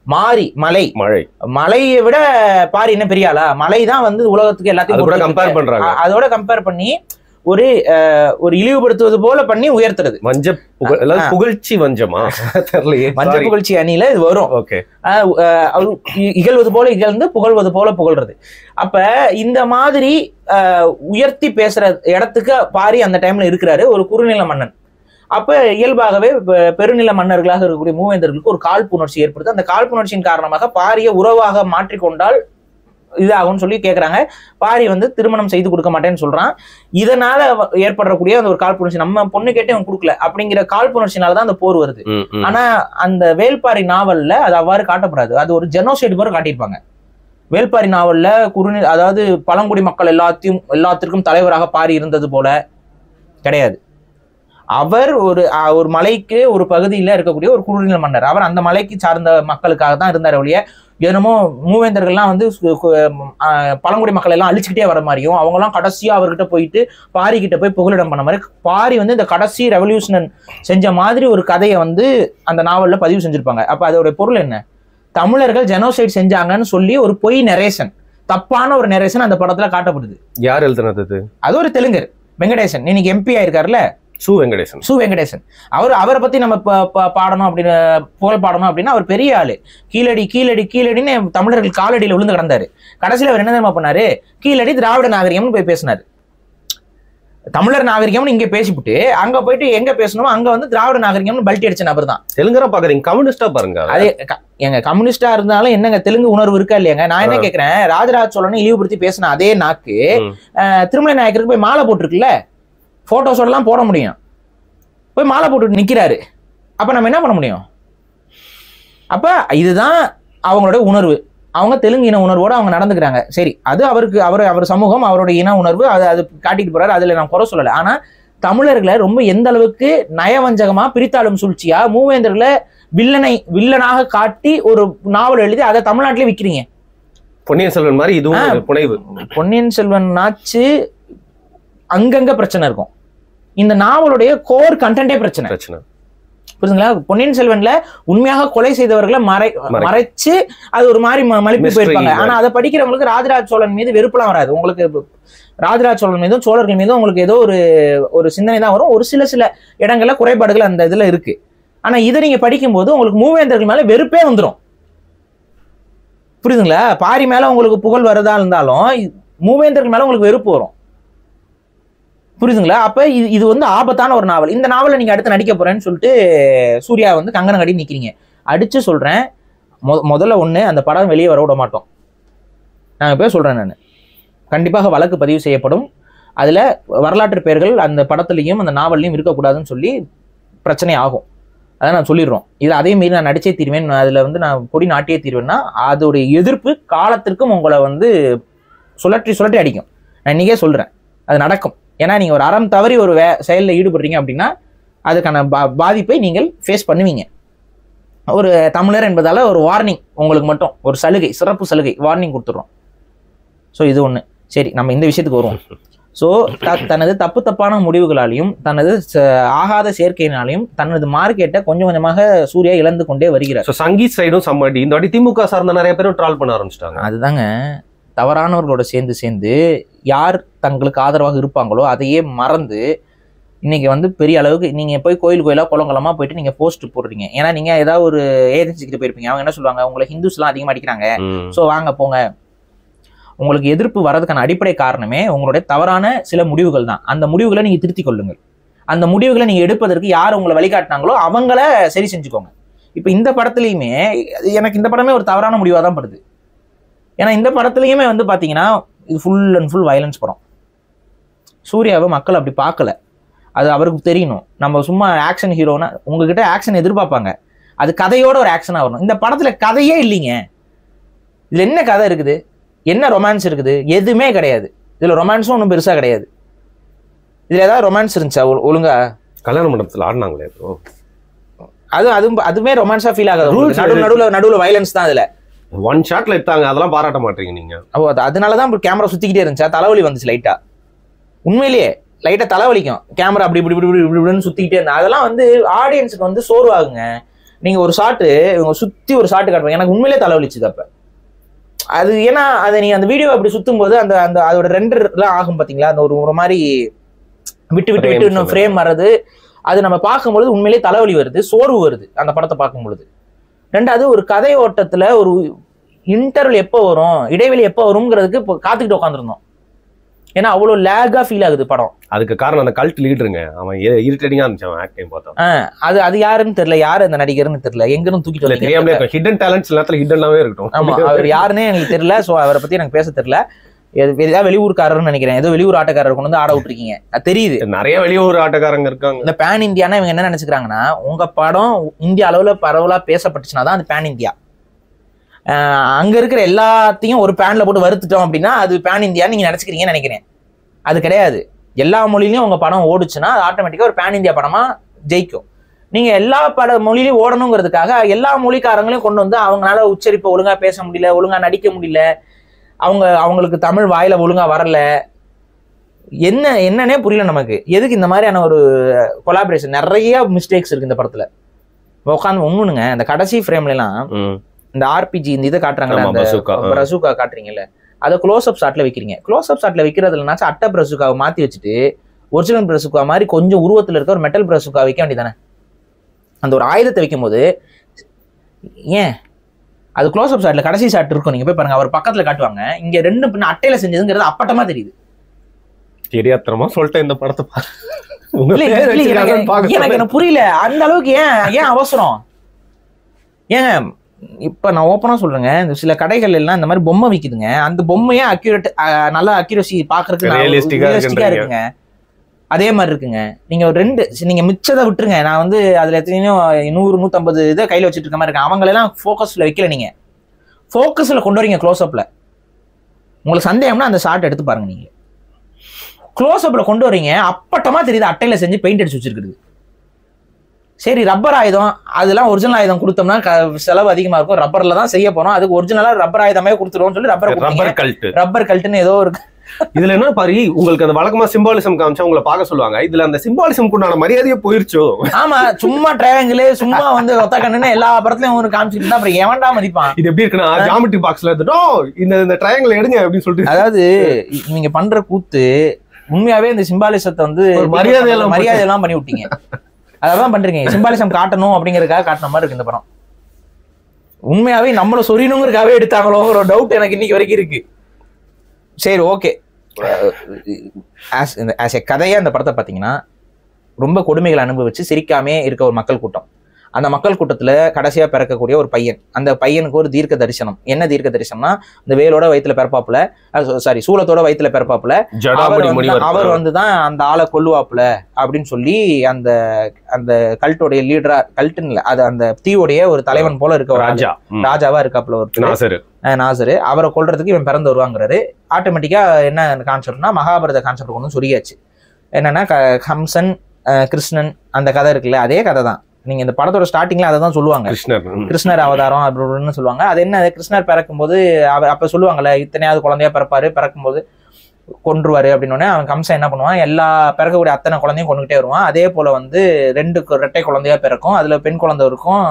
மாரி மலையை விட பாரி என்ன பெரிய ஆளா, மலை தான் வந்து உலகத்துக்கு எல்லாத்தையும் கம்பேர் பண்றாங்க. அதோட கம்பேர் பண்ணி ஒரு இழிவுபடுத்துவது போல பண்ணி உயர்த்துறது. புகழ்ச்சி வஞ்சமா தெரியலையே, வஞ்ச புகழ்ச்சி அணியில இது வரும். இகழ்வது போல இகழ்ந்து புகழ்வது போல புகழ்றது. அப்ப இந்த மாதிரி உயர்த்தி பேசுற இடத்துக்கு பாரி அந்த டைம்ல இருக்கிறாரு, ஒரு குறுநில மன்னன். அப்ப இயல்பாகவே பெருநில மன்னர்களாக இருக்கக்கூடிய மூவேந்தர்களுக்கு ஒரு காழ்ப்புணர்ச்சி ஏற்படுது. அந்த காழ்ப்புணர்ச்சியின் காரணமாக பாரிய உறவாக மாற்றிக்கொண்டால் இதாகும்னு சொல்லி கேட்கறாங்க. பாரி வந்து திருமணம் செய்து கொடுக்க மாட்டேன்னு சொல்றான். இதனால ஏற்படக்கூடிய அந்த ஒரு காழ்ப்புணர்ச்சி, நம்ம பொண்ணு கேட்டே அவன் கொடுக்கல அப்படிங்கிற காழ்ப்புணர்ச்சினாலதான் அந்த போர் வருது. ஆனா அந்த வேல்பாரி நாவல்ல அது அவ்வாறு காட்டப்படாது, அது ஒரு ஜெனோசைடு போல காட்டியிருப்பாங்க. வேல்பாரி நாவல்ல அதாவது பழங்குடி மக்கள் எல்லாத்திற்கும் தலைவராக பாரி இருந்தது போல கிடையாது. அவர் ஒரு மலைக்கு ஒரு பகுதியில இருக்கக்கூடிய ஒரு குறுநில மன்னர், அவர் அந்த மலைக்கு சார்ந்த மக்களுக்காக தான் இருந்தார் ஒழிய என்னமோ மூவேந்தர்கள்லாம் வந்து பழங்குடி மக்கள் எல்லாம் அழிச்சுக்கிட்டே வர மாதிரியும் அவங்க எல்லாம் கடைசியா அவர்கிட்ட போயிட்டு பாரி கிட்ட போய் புகலிடம் பண்ண மாதிரி, பாரி வந்து இந்த கடைசி ரெவல்யூஷன் செஞ்ச மாதிரி ஒரு கதையை வந்து அந்த நாவல்ல பதிவு செஞ்சிருப்பாங்க. அப்ப அதோட பொருள் என்ன? தமிழர்கள் ஜெனோசைட் செஞ்சாங்கன்னு சொல்லி ஒரு பொய் நெரேஷன், தப்பான ஒரு நெரேஷன் அந்த படத்துல காட்டப்படுது. யார் எழுதுனது? அது ஒரு தெலுங்கர், வெங்கடேசன். இன்னைக்கு எம்பி ஆயிருக்காருல்ல, சு வெங்கடேசன். அவரை பத்தி நம்ம பாடணும் அப்படின்னு, புகழ் பாடணும் அப்படின்னா அவர் பெரிய ஆளு. கீழடி கீழடி கீழடின்னு தமிழர்கள் காலடியில விழுந்து கிடந்தாரு. கடைசியில அவர் என்ன தெரியுமா பண்ணாரு? கீழடி திராவிட நாகரிகம்னு போய் பேசினாரு. தமிழர் நாகரிகம்னு இங்க பேசிவிட்டு அங்க போயிட்டு எங்க பேசணுமோ அங்க வந்து திராவிட நாகரிகம்னு பல்ட்டி அடிச்ச நபர் தான். தெலுங்கரா பாக்குறீங்க, கம்யூனிஸ்டா பாருங்க. அதே எங்க கம்யூனிஸ்டா இருந்தாலும் என்னங்க தெலுங்கு உணர்வு இருக்கா இல்லையாங்க? நான் என்ன கேட்கிறேன், ராஜராஜ சோழனை இழிவுபடுத்தி பேசின அதே நாக்கு திருமலை நாயக்கருக்கு போய் மாலை போட்டிருக்குல்ல, போட்டோஸோடலாம் போட முடியும். போய் மாலை போட்டுட்டு நிற்கிறாரு. அப்போ நம்ம என்ன பண்ண முடியும்? அப்போ இதுதான் அவங்களோட உணர்வு. அவங்க தெலுங்கு இன உணர்வோடு அவங்க நடந்துக்கிறாங்க. சரி, அது அவருக்கு அவர் சமூகம், அவருடைய இன உணர்வு, அது காட்டிட்டு போறாரு. அதில் நான் குறை சொல்லலை. ஆனால் தமிழர்களை ரொம்ப எந்த அளவுக்கு நயவஞ்சகமா, பிரித்தாளும் சூழ்ச்சியா, மூவேந்தர்களை வில்லனாக காட்டி ஒரு நாவல் எழுதி அதை தமிழ்நாட்டிலே விற்கிறீங்க. பொன்னியின் செல்வன் மாதிரி இதுவும் புனைவு. பொன்னியின் செல்வன் ஆச்சு அங்கங்க பிரச்சனை இருக்கும். இந்த நாவலுடைய கோர் கண்டென்டே பிரச்சனை. புரியுதுங்களா? பொன்னியின் செல்வன்ல உண்மையாக கொலை செய்தவர்களை மறைச்சு அது ஒரு மாதிரி மலிப்பி போயிருப்பாங்க. ஆனா அதை படிக்கிறவங்களுக்கு ராஜராஜ சோழன் மீது வெறுப்புலாம் வராது. உங்களுக்கு ராஜராஜ சோழன் மீதும் சோழர்கள் மீதும் உங்களுக்கு ஏதோ ஒரு சிந்தனை தான் வரும். ஒரு சில இடங்கள்ல குறைபாடுகள் அந்த இதுல இருக்கு. ஆனா இதை நீங்க படிக்கும்போது உங்களுக்கு மூவேந்தர்கள் மேல வெறுப்பே வந்துடும். புரியுதுங்களா? பாரி மேல உங்களுக்கு புகழ் வரதா இருந்தாலும் மூவேந்தர்கள் மேல உங்களுக்கு வெறுப்பு வரும். புரியுதுங்களா? அப்ப இது வந்து ஆபத்தான ஒரு நாவல். இந்த நாவலை நீங்க அடுத்து நடிக்க போறேன்னு சொல்லிட்டு சூர்யா வந்து கங்கணம் கட்டி நிக்கிறீங்க. அடிச்சு சொல்றேன், முதல்ல ஒண்ணு, அந்த படம் வெளியே வர விட மாட்டோம். நான் இப்ப சொல்றேன், நான் கண்டிப்பாக வழக்கு பதிவு செய்யப்படும். அதுல வரலாற்று பெயர்கள் அந்த படத்துலையும் அந்த நாவல்லையும் இருக்கக்கூடாதுன்னு சொல்லி பிரச்சனை ஆகும். அதை நான் சொல்லிடுறோம். இது அதே மீறி நான் நடிச்சே தீர்வேன், அதுல வந்து நான் கொடி நாட்டியே தீர்வேன்னா அதோடைய எதிர்ப்பு காலத்திற்கும் உங்களை வந்து சுழற்றி அடிக்கும். நான் இன்னைக்கே சொல்றேன், அது நடக்கும். ஏன்னா நீங்க ஒரு அறம் தவறி ஒரு செயலில் ஈடுபடுறீங்க அப்படின்னா அதுக்கான பாதிப்பை நீங்கள் ஃபேஸ் பண்ணுவீங்க. ஒரு தமிழர் என்பதால ஒரு வார்னிங் உங்களுக்கு மட்டும், ஒரு சலுகை, சிறப்பு சலுகை, வார்னிங் கொடுத்துட்றோம். ஸோ இது ஒன்று. சரி, நம்ம இந்த விஷயத்துக்கு வருவோம். ஸோ தனது தப்பான முடிவுகளாலையும் தனது ஆகாத சேர்க்கையினாலையும் தனது மார்க்கெட்டை கொஞ்சம் கொஞ்சமாக சூர்யா இழந்து கொண்டே வருகிறார். சங்கீத் சைடும் சம்மாடி இந்த வாட்டி திமுக சார்ந்த நிறைய பேரும் ட்ரால் பண்ண ஆரம்பிச்சிட்டாங்க. அதுதாங்க, தவறானவர்களோட சேர்ந்து யார் தங்களுக்கு ஆதரவாக இருப்பாங்களோ அதையே மறந்து இன்னைக்கு வந்து பெரிய அளவுக்கு நீங்க போய் கோயிலா குளங்களமா போயிட்டு நீங்க போஸ்ட் போடுறீங்க. ஏன்னா நீங்க ஏதாவது ஒரு ஏஜென்சி கிட்ட போயிருப்பீங்க, அவங்க என்ன சொல்லுவாங்க, உங்களை ஹிந்துஸ் எல்லாம் அதிகமா அடிக்கிறாங்க, ஸோ வாங்க போங்க. உங்களுக்கு எதிர்ப்பு வர்றதுக்கான அடிப்படை காரணமே உங்களுடைய தவறான சில முடிவுகள் தான். அந்த முடிவுகளை நீங்க திருத்திக் கொள்ளுங்கள். அந்த முடிவுகளை நீங்க எடுப்பதற்கு யார் உங்களை வழிகாட்டினாங்களோ அவங்கள சரி செஞ்சுக்கோங்க. இப்ப இந்த படத்துலயுமே எனக்கு இந்த படமே ஒரு தவறான முடிவாக தான் படுது. ஏன்னா இந்த படத்துலயுமே வந்து பாத்தீங்கன்னா இது ஃபுல் அண்ட் ஃபுல் வயலன்ஸ் படம். சூர்யாவை மக்கள் அப்படி பார்க்கல, அது அவருக்கு தெரியணும். நம்ம சும்மா ஆக்ஷன் ஹீரோனா உங்ககிட்ட ஆக்ஷன் எதிர்பார்ப்பாங்க, அது கதையோட ஒரு ஆக்ஷனா வரணும். இந்த படத்துல கதையே இல்லைங்க. இதுல என்ன கதை இருக்குது, என்ன ரொமான்ஸ் இருக்குது? எதுவுமே கிடையாது. இதுல ரொமான்ஸும் ஒன்றும் பெருசா கிடையாது. இதுல ஏதாவது ரொமான்ஸ் இருந்துச்சா ஒழுங்கா? கல்யாண மண்டபத்தில் ஆடினாங்களே, அதுவுமே ரொமான்ஸா ஃபீல் ஆகாது. நடுவுல வயலன்ஸ் தான். அதுல ஒன் ஷாட்ல எடுத்தாங்க, அதெல்லாம் பாராட்ட மாட்டீங்க நீங்க. அதனாலதான் கேமரா சுத்திக்கிட்டே இருந்துச்சா, தலைவலி வந்துச்சு லைட்டா. உண்மையிலேயே லைட்டா தலைவலிக்கும், கேமரா அப்படி இப்படின்னு சுத்திக்கிட்டே இருந்தா. அதெல்லாம் வந்து ஆடியன்ஸுக்கு வந்து சோர்வு ஆகுங்க. நீங்க ஒரு ஷாட்டு இவங்க சுத்தி ஒரு ஷாட்டு காட்டுவாங்க, எனக்கு உண்மையிலேயே தலைவலிச்சுது அப்ப. அது ஏன்னா அதை நீங்க அந்த வீடியோ அப்படி சுத்தும் போது அந்த அதோட ரெண்டர்லாம் ஆகும் பாத்தீங்களா, அந்த ஒரு மாதிரி விட்டு இன்னும் ஃப்ரேம் வர்றது, அது நம்ம பார்க்கும்பொழுது உண்மையிலேயே தலைவலி வருது, சோர்வு வருது அந்த படத்தை பார்க்கும் பொழுது. ரெண்டாவது, ஒரு கதை ஓட்டத்துல ஒரு இன்டர்வல் எப்போ வரும், இடைவெளி எப்போ வரும்ங்கிறதுக்கு இப்போ காத்துக்கிட்டு உட்காந்துருந்தோம். ஏன்னா அவ்வளோ லேகா ஃபீல் ஆகுது படம். அதுக்கு காரணம் அந்த கல்ட் லீடருங்க, அவன் இரிட்டேட்டிங்கா இருந்துச்சு அவன் ஆக்டிங் பார்த்தா. அது யாருன்னு தெரியல, யாரு அந்த நடிகர்னு தெரியல, எங்கன்னு தூக்கிட்டு வரல. ஹிடன் டேலண்ட்ஸ் நேரத்துல ஹிடனாவே இருக்கட்டும். ஆமா, அவர் யாருன்னே எனக்கு தெரியல. ஸோ அவரை பத்தி எனக்கு பேச தெரியல. ஏதாவது வெளியூர்காரர்னு நினைக்கிறேன், ஏதோ வெளியூர் ஆட்டக்காரர் கொண்டு வந்து ஆட விட்டுருக்கீங்க, தெரியுது. நிறைய வெளியூர் ஆட்டக்காரங்க இருக்காங்க. இந்த பேன் இந்தியானா இவங்க என்ன நினைச்சுக்கிறாங்கன்னா, உங்க படம் இந்தியா அளவுல பரவலா பேசப்பட்டுச்சுன்னா தான் அது பேன் இந்தியா. அங்க இருக்கிற எல்லாத்தையும் ஒரு பேன்ல போட்டு வறுத்துட்டோம் அப்படின்னா அது பேன் இந்தியான்னு நீங்க நினைச்சுக்கிறீங்கன்னு நினைக்கிறேன். அது கிடையாது. எல்லா மொழியிலையும் உங்க படம் ஓடுச்சுன்னா அது ஆட்டோமேட்டிக்கா ஒரு பேன் இந்தியா படமா ஜெயிக்கும். நீங்க எல்லா மொழியிலையும் ஓடணுங்கிறதுக்காக எல்லா மொழிக்காரங்களையும் கொண்டு வந்து அவங்களால உச்சரிப்பை ஒழுங்கா பேச முடியல, ஒழுங்கா நடிக்க முடியல, அவங்களுக்கு தமிழ் வாயில ஒழுங்கா வரல, என்னன்னே புரியல நமக்கு. எதுக்கு இந்த மாதிரியான ஒரு கொலாபரேஷன்? நிறைய மிஸ்டேக்ஸ் இருக்கு இந்த படத்துல. உட்காந்து ஒண்ணுங்க, இந்த கடைசி ஃப்ரேம்ல எல்லாம் இந்த ஆர்பிஜி இந்த இதை காட்டுறாங்க, பிரசூகா காட்டுறீங்கல்ல, அதை க்ளோஸ் அப் ஷாட்ல வைக்கிறீங்க. க்ளோஸ் அப் ஷாட்ல வைக்கிறதுலனாச்சும் அட்டை பிரசூகாவை மாத்தி வச்சுட்டு ஒரிஜினல் பிரசூகா மாதிரி கொஞ்சம் உருவத்துல இருக்க ஒரு மெட்டல் பிரசூகா வைக்க வேண்டியதானே? அந்த ஒரு ஆயுதத்தை வைக்கும் போது ஏன் அது க்ளோஸ் அப் ஷாட்ல கடைசி ஷாட் இருக்கும், நீங்க போய் பாருங்க, அவர் பக்கத்துல காட்டுவாங்க. இங்க ரெண்டு பின்ன அட்டையில செஞ்சதுங்கிறது அப்பட்டமா தெரியுது. தெரியாதமா சொல்லிட்டேன் இந்த படத்தை. எனக்கு புரியல அந்த அளவுக்கு ஏன் அவசரம்? ஏங்க இப்ப நான் ஓப்பனா சொல்றேங்க, இந்த சில கடைகள் எல்லாம் இந்த மாதிரி பொம்மை விக்குதுங்க, அந்த பொம்மையே அக்யூரேட், நல்லா அக்யூரசி பாக்குறதுக்கு ரியலிஸ்டிக்கா இருக்குங்க. அதே மாதிரி இருக்குங்க. நீங்க ஒரு 2 நீங்க மிச்சதை விட்டுருங்க. நான் வந்து அதுல எத்தனையோ 100 150 இதை கையில வச்சுட்டு இருக்க மாதிரி இருக்கேன். அவங்களெல்லாம் ஃபோக்கஸ்ல வைக்கல. நீங்க ஃபோக்கஸ்ல கொண்டு வரீங்க க்ளோஸ்அப்ல. உங்களுக்கு சந்தேகம்னா அந்த ஷார்ட் எடுத்து பாருங்க. நீங்க க்ளோஸ்அப்ல கொண்டு வரீங்க, அப்பட்டமா தெரியுது அட்டையில செஞ்சு பெயிண்ட் அடிச்சு வச்சிருக்குது. சரி, ரப்பர் ஆயுதம் அதெல்லாம் ஒரிஜினல் ஆயுதம் கொடுத்தோம்னா செலவு அதிகமா இருக்கும், ரப்பர்ல தான் செய்ய போறோம், அதுக்கு ஒரிஜினலா ரப்பர் ஆயுதமே கொடுத்துருவோம் சொல்லி ரப்பர் கல்ட்டுன்னு ஏதோ இருக்கு. இதுல என்ன பாரு, உங்களுக்கு அந்த வழக்கமா சிம்பாலிசம் காமிச்சா உங்களை பார்க்க சொல்லுவாங்க. இதுல அந்த சிம்பாலிசம் உண்டான மரியாதையே போயிருச்சோ. ஆமா, சும்மா ட்ரையாங்கிள், சும்மா வந்து ஒத்த கண்ணுன்னு எல்லா படத்துலயும் ஒரு காமிச்சிட்டு தான் அப்புறம் எவன்டா மதிப்பான். இது எப்படி இருக்குன்னா ஜாமெட்ரி பாக்ஸ்ல இந்த ட்ரையாங்கிள் எடுங்க அப்படின்னு சொல்லிட்டு. அதாவது நீங்க பண்ற கூத்து உண்மையாவே இந்த சிம்பாலிசத்தை வந்து மரியாதை எல்லாம் பண்ணி விட்டீங்க. அதான் பண்றீங்க. சிம்பாலிசம் காட்டணும் அப்படிங்கறதுக்காக காட்டின மாதிரி இருக்கு இந்த படம். உண்மையாவே நம்மள சொரியணுங்கிறதுக்காகவே எடுத்தாங்களோ ஒரு டவுட் எனக்கு இன்னைக்கு வரைக்கும் இருக்கு. சரி, ஓகே. ஆஸ் எ கதையா இந்த படத்தை பாத்தீங்கன்னா ரொம்ப கொடுமைகளை அனுபவிச்சு சிரிக்காமே இருக்க ஒரு மக்கள் கூட்டம். அந்த மக்கள் கூட்டத்துல கடைசியா பிறக்கக்கூடிய ஒரு பையன். அந்த பையனுக்கு ஒரு தீர்க்க தரிசனம். என்ன தீர்க்க தரிசனம்னா, இந்த வேலோட வயிற்றுல பிறப்பாப்புல, சாரி சூலத்தோட வயிற்றுல பிறப்பாப்புல, அவர் வந்துதான் அந்த ஆளை கொல்லுவாப்புல அப்படின்னு சொல்லி அந்த அந்த கல்ட்டோடைய லீடரா, கல்ட்டுன்னு இல்ல, அது அந்த தீவுடைய ஒரு தலைவன் போல இருக்க ஒரு ராஜாவா இருக்காப்புல ஒரு நாசரு. அவரை கொல்றதுக்கு இவன் பிறந்து வருவாங்கிறாரு. ஆட்டோமேட்டிக்கா என்ன கான்செப்ட்னா மகாபாரத கான்செப்ட் கொண்டு சொல்லியாச்சு. என்னன்னா ஹம்சன் கிருஷ்ணன் அந்த கதை இருக்குல்ல, அதே கதை தான். நீங்க இந்த படத்தோட ஸ்டார்டிங்ல அதை தான் சொல்லுவாங்க, கிருஷ்ணர் அவதாரம் அப்படின்னு சொல்லுவாங்க. அது என்ன, கிருஷ்ணர் பிறக்கும்போது அப்ப சொல்லுவாங்கல்ல, இத்தனையாவது குழந்தையா பிறப்பாரு, பிறக்கும்போது கொன்றுவாரு அப்படின்னு. அவன் கம்சன் என்ன பண்ணுவான், எல்லா பிறக்கக்கூடிய அத்தனை குழந்தையும் கொண்டுகிட்டே வருவான். அதே போல வந்து 2 ரெட்டை குழந்தையா பிறக்கும். அதுல பெண் குழந்தை இருக்கும்,